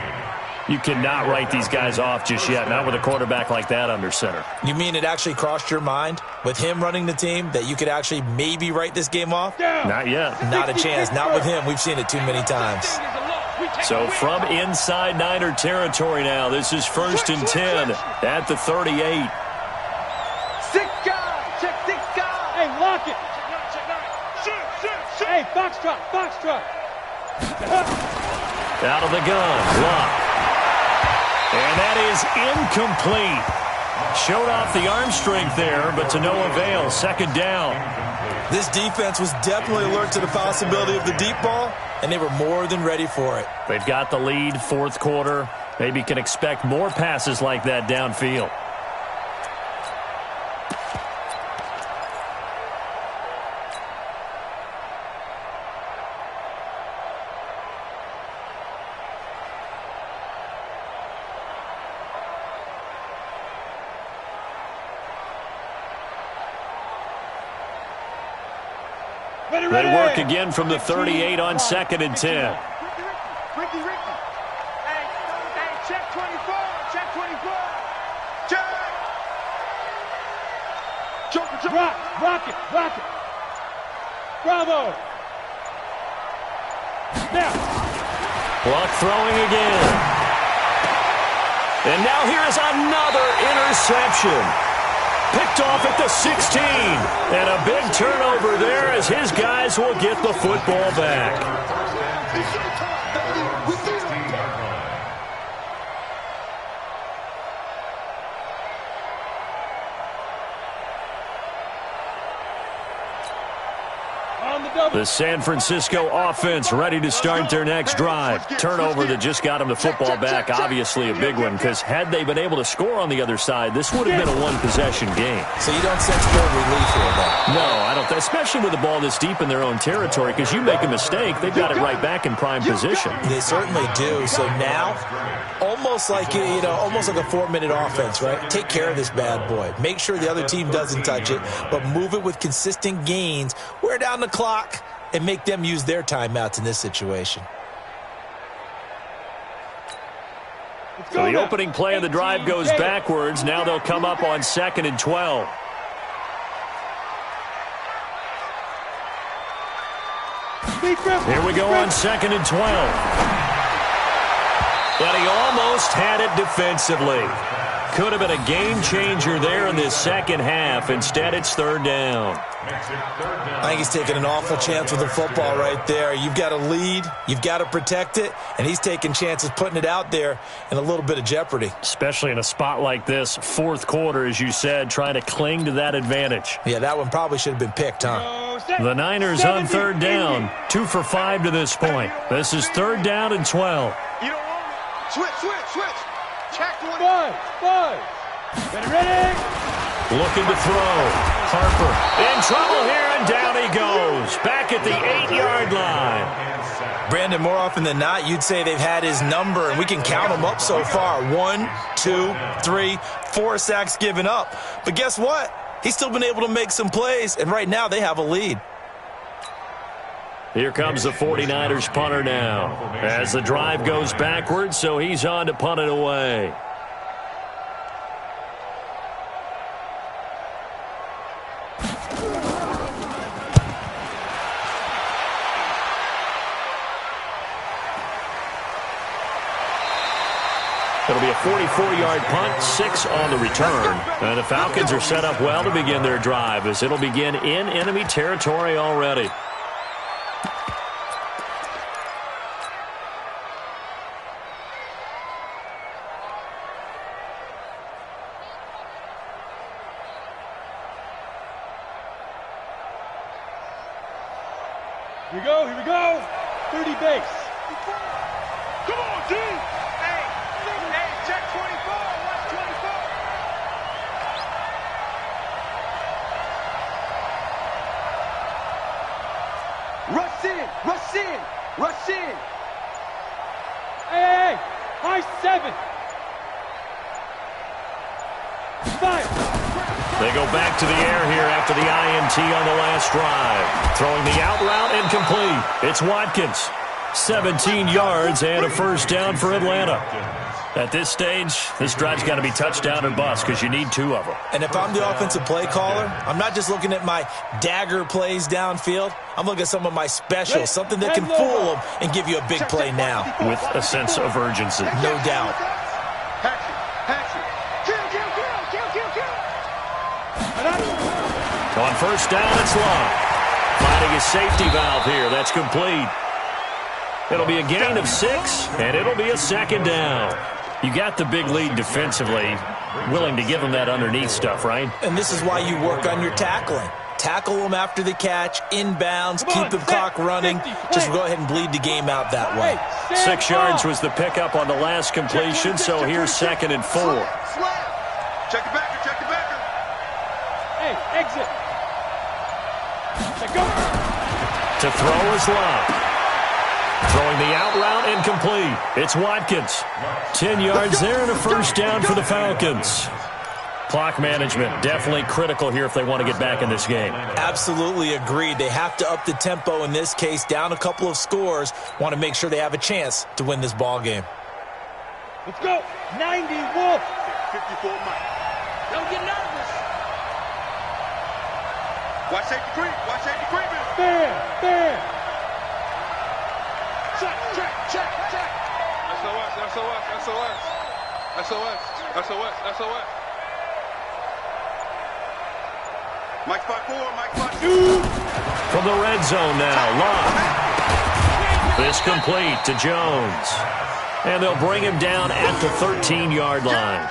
You cannot write these guys off just yet, not with a quarterback like that under center. You mean it actually crossed your mind with him running the team that you could actually maybe write this game off? Not yet. Not a chance. Not with him. We've seen it too many times. So from inside Niner territory now, this is 1st and 10 at the 38. 6 guys. Check 6 guys. Hey, lock it. Hey, Foxtrot, Foxtrot. Out of the gun, Luck. And that is incomplete. Showed off the arm strength there, but to no avail. 2nd down. This defense was definitely alert to the possibility of the deep ball, and they were more than ready for it. They've got the lead, 4th quarter. Maybe can expect more passes like that downfield. They work again from the 38 on 2nd and 10. Ricky. Hey, check 24. Check 24. Check. Joker. Rock it. Bravo. Now. Luck throwing again. And now here is another interception. Picked off at the 16. And a big turnover there as his guys will get the football back. The San Francisco offense ready to start their next drive. Turnover that just got them the football back, obviously a big one, because had they been able to score on the other side, this would have been a one-possession game. So you don't sense full relief here, though? No, I don't, especially with the ball this deep in their own territory, because you make a mistake, they've got it right back in prime position. They certainly do. So now, almost like a 4-minute offense, right? Take care of this bad boy. Make sure the other team doesn't touch it, but move it with consistent gains. Wear down the clock and make them use their timeouts in this situation. So the opening play of the drive goes backwards. Now they'll come up on 2nd and 12. Here we go on 2nd and 12. But he almost had it defensively. Could have been a game changer there in this second half. Instead, it's 3rd down. I think he's taking an awful chance with the football right there. You've got to lead, you've got to protect it, and he's taking chances putting it out there in a little bit of jeopardy. Especially in a spot like this, 4th quarter, as you said, trying to cling to that advantage. Yeah, that one probably should have been picked, huh? The Niners on 3rd down, 2 for 5 to this point. This is 3rd down and 12. You don't want it. Switch. Check one. 5. Ready? Looking to throw. Harper in trouble here, and down he goes. Back at the 8-yard line. Brandon, more often than not, you'd say they've had his number, and we can count them up so far. 1, 2, 3, 4 sacks given up. But guess what? He's still been able to make some plays, and right now they have a lead. Here comes the 49ers punter now. As the drive goes backwards, so he's on to punt it away. It'll be a 44-yard punt, 6 on the return. And the Falcons are set up well to begin their drive as it'll begin in enemy territory already. Here we go. 30 base. Come on, dude. Hey, check 24. Watch 24. Rush in. Hey. High 7. 5. They go back to the air here after the INT on the last drive. Throwing the out route incomplete. It's Watkins. 17 yards and a 1st down for Atlanta. At this stage, this drive's got to be touchdown or bust because you need 2 of them. And if I'm the offensive play caller, I'm not just looking at my dagger plays downfield. I'm looking at some of my specials, something that can fool them and give you a big play now. With a sense of urgency. No doubt. Pass it. Kill. On 1st down, it's Love. Finding his safety valve here. That's complete. It'll be a gain of 6, and it'll be a 2nd down. You got the big lead defensively. Willing to give them that underneath stuff, right? And this is why you work on your tackling. Tackle them after the catch, inbounds, keep the clock running. Just go ahead and bleed the game out that way. 6 yards was the pickup on the last completion, so here's 2nd and 4. Slap. Check the backer. Hey, exit. Go. To throw is Love. Throwing the out route incomplete. It's Watkins. 10 yards there and a 1st down for the Falcons. Clock management definitely critical here if they want to get back in this game. Absolutely agreed. They have to up the tempo in this case, down a couple of scores. Want to make sure they have a chance to win this ball game. Let's go. 90 Wolf. 54 Mike. Don't get nervous. Watch safety creep. Bam. Check. SOS. Mike 5-4. From the red zone now, Love. This complete to Jones. And they'll bring him down at the 13-yard line.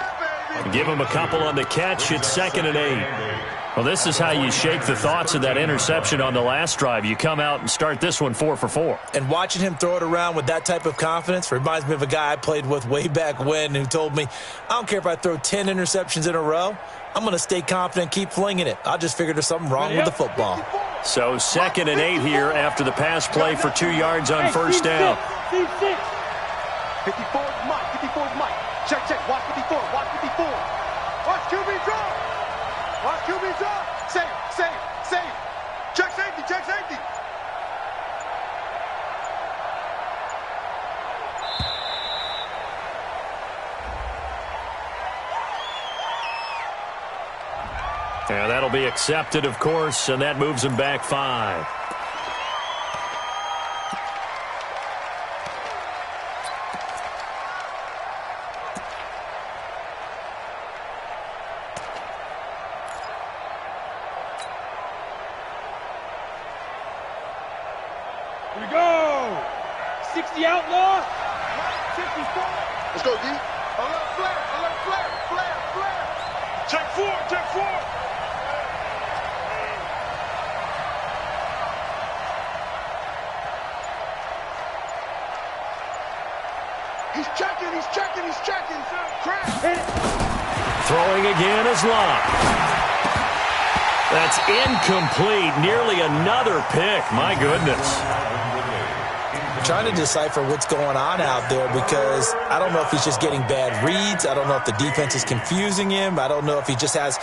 Give him a couple on the catch. It's 2nd and 8. Well, this is how you shake the thoughts of that interception on the last drive. You come out and start this one 4 for 4. And watching him throw it around with that type of confidence reminds me of a guy I played with way back when who told me, I don't care if I throw 10 interceptions in a row. I'm going to stay confident, keep flinging it. I just figured there's something wrong with the football. So 2nd and 8 here after the pass play for 2 yards on 1st down. 54 Mike. Check. Watch 54. Watch QB draw. Safe. Check safety. And that'll be accepted, of course, and that moves him back 5. Here we go. 60 outlaw. 54. Let's go, D. Alert flare, alert flare, flare, flare. Check four, check four. He's checking, he's checking, he's checking. Crash. Hit it. Throwing again is Locke. That's incomplete. Nearly another pick. My goodness. Trying to decipher what's going on out there because I don't know if he's just getting bad reads. I don't know if the defense is confusing him. I don't know if he just has,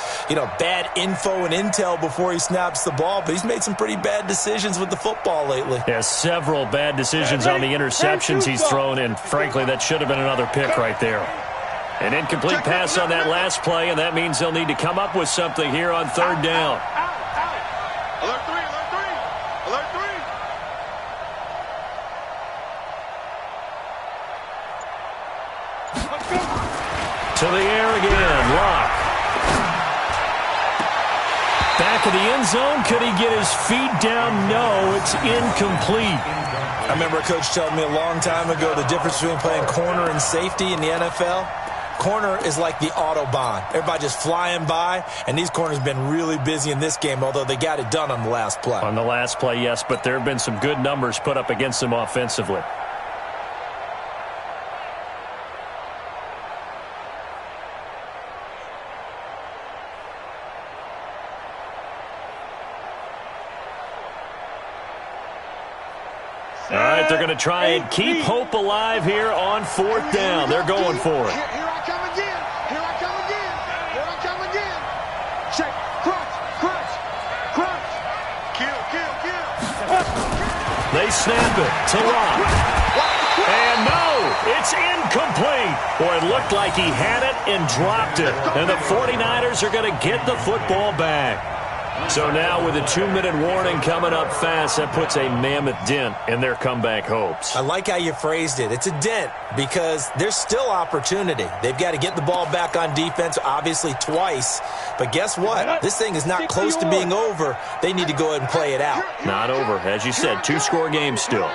bad info and intel before he snaps the ball. But he's made some pretty bad decisions with the football lately. Yeah, several bad decisions on the interceptions he's thrown, and frankly, that should have been another pick right there. An incomplete pass on that last play, and that means they'll need to come up with something here on third down. Alert three, alert three. Alert three. To the air again, Locke. Back of the end zone. Could he get his feet down? No, it's incomplete. I remember a coach telling me a long time ago the difference between playing corner and safety in the NFL. Corner is like the Autobahn. Everybody just flying by, and these corners have been really busy in this game, although they got it done on the last play. On the last play, yes, but there have been some good numbers put up against them offensively. All right, they're going to try and keep hope alive here on fourth down. They're going for it. Here I come again. Here I come again. Here I come again. Check. Crunch. Crunch. Crunch. Kill, kill, kill. They snap it to Locke. And no, it's incomplete. Boy, it looked like he had it and dropped it. And the 49ers are going to get the football back. So now with a 2-minute warning coming up fast, that puts a mammoth dent in their comeback hopes. I like how you phrased it. It's a dent because there's still opportunity. They've got to get the ball back on defense, obviously twice. But guess what? This thing is not close to being over. They need to go ahead and play it out. Not over. As you said, 2-score game still.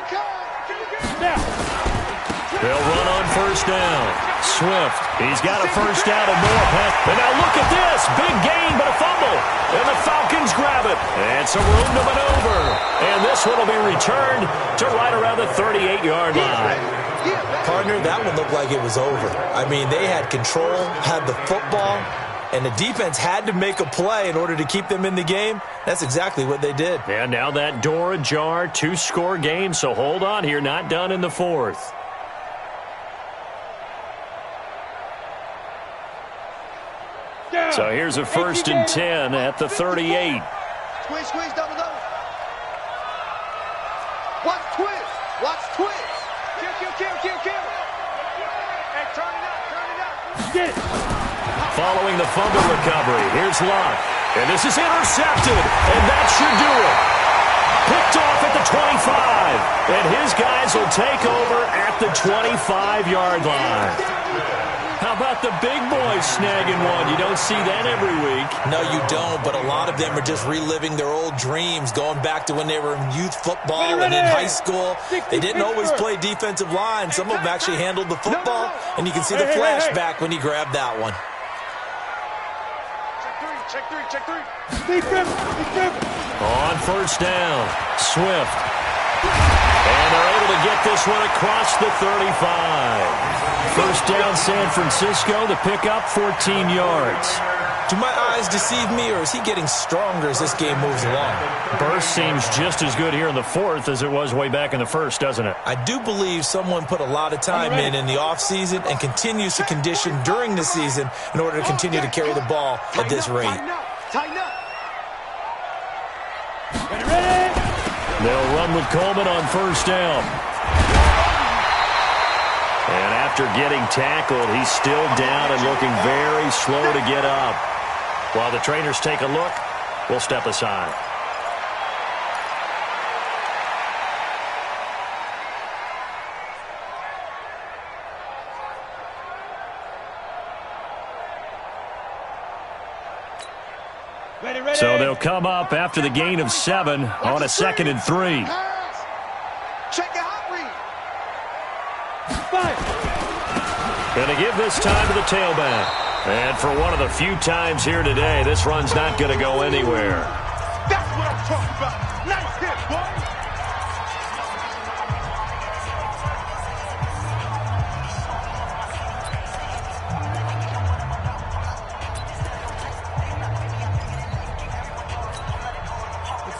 They'll run on first down. Swift, he's got a first down and more. And now look at this. Big gain, but a fumble. And the Falcons grab it. And some room to maneuver. And this one will be returned to right around the 38-yard line. Partner, that one looked like it was over. I mean, they had control, had the football, and the defense had to make a play in order to keep them in the game. That's exactly what they did. And now that door ajar, 2-score game. So hold on here, not done in the fourth. So here's a 1st and 10 at the 38. Squeeze, squeeze, double, double. Watch twist. Watch twist. Kill, kill, kill, kill, kill. Hey, turn it up, turn it up. Get it. Following the fumble recovery, here's Locke. And this is intercepted, and that should do it. Picked off at the 25. And his guys will take over at the 25-yard line. How about the big boys snagging one? You don't see that every week. No, you don't, but a lot of them are just reliving their old dreams, going back to when they were in youth football and in high school. They didn't always play defensive line. Some of them actually handled the football, and you can see the flashback when he grabbed that one. Check three, check three. Defense, defense. On first down, Swift. And they're able to get this one across the 35. First down, San Francisco. The pickup, 14 yards. Do my eyes deceive me, or is he getting stronger as this game moves along? Burst seems just as good here in the fourth as it was way back in the first, doesn't it? I do believe someone put a lot of time in the offseason and continues to condition during the season in order to continue to carry the ball at this rate. Tighten up, tighten up. Ready, ready. They'll run with Coleman on first down. And after getting tackled, he's still down and looking very slow to get up. While the trainers take a look, we'll step aside. Ready, ready. So they'll come up after the gain of 7 on a 2nd and 3. Check your hot read. Going to give this time to the tailback. And for one of the few times here today, this run's not going to go anywhere. That's what I'm talking about. Nice hit, boy.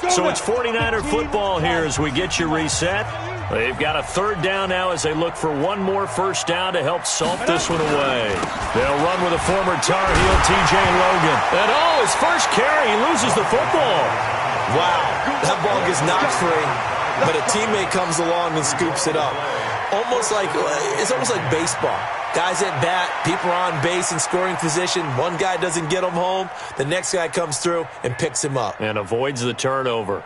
So it's 49er football here as we get you reset. They've got a third down now as they look for one more first down to help salt this one away. They'll run with a former Tar Heel, T.J. Logan. And his first carry, he loses the football. Wow, that ball gets knocked free, but a teammate comes along and scoops it up. It's almost like baseball. Guys at bat, people are on base in scoring position. One guy doesn't get him home. The next guy comes through and picks him up. And avoids the turnover.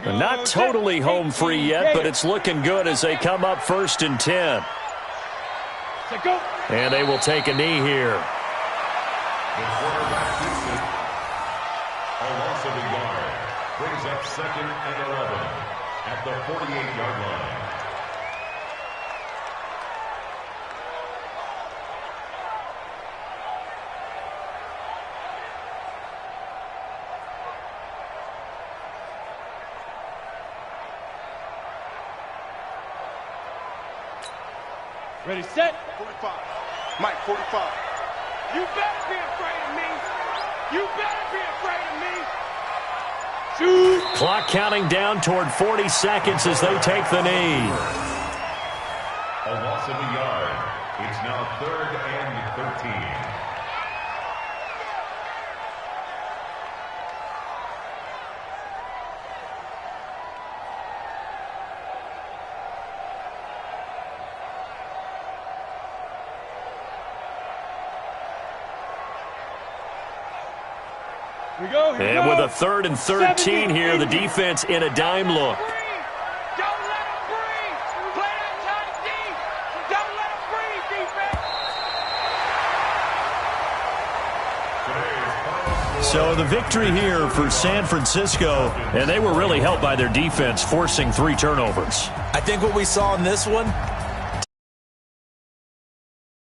Not totally home free yet, but it's looking good as they come up 1st and 10. And they will take a knee here. The quarterback gets it. A loss of a yard. Brings up 2nd and 11 at the 48-yard line. Ready, set. 45. Mike, 45. You better be afraid of me. You better be afraid of me. Shoot. Clock counting down toward 40 seconds as they take the knee. A loss of a yard. It's now 3rd and 13. And with a 3rd and 13 here, the defense in a dime look. Don't let him breathe. Play that tight D. Don't let him breathe, defense. So the victory here for San Francisco, and they were really helped by their defense forcing 3 turnovers. I think what we saw in this one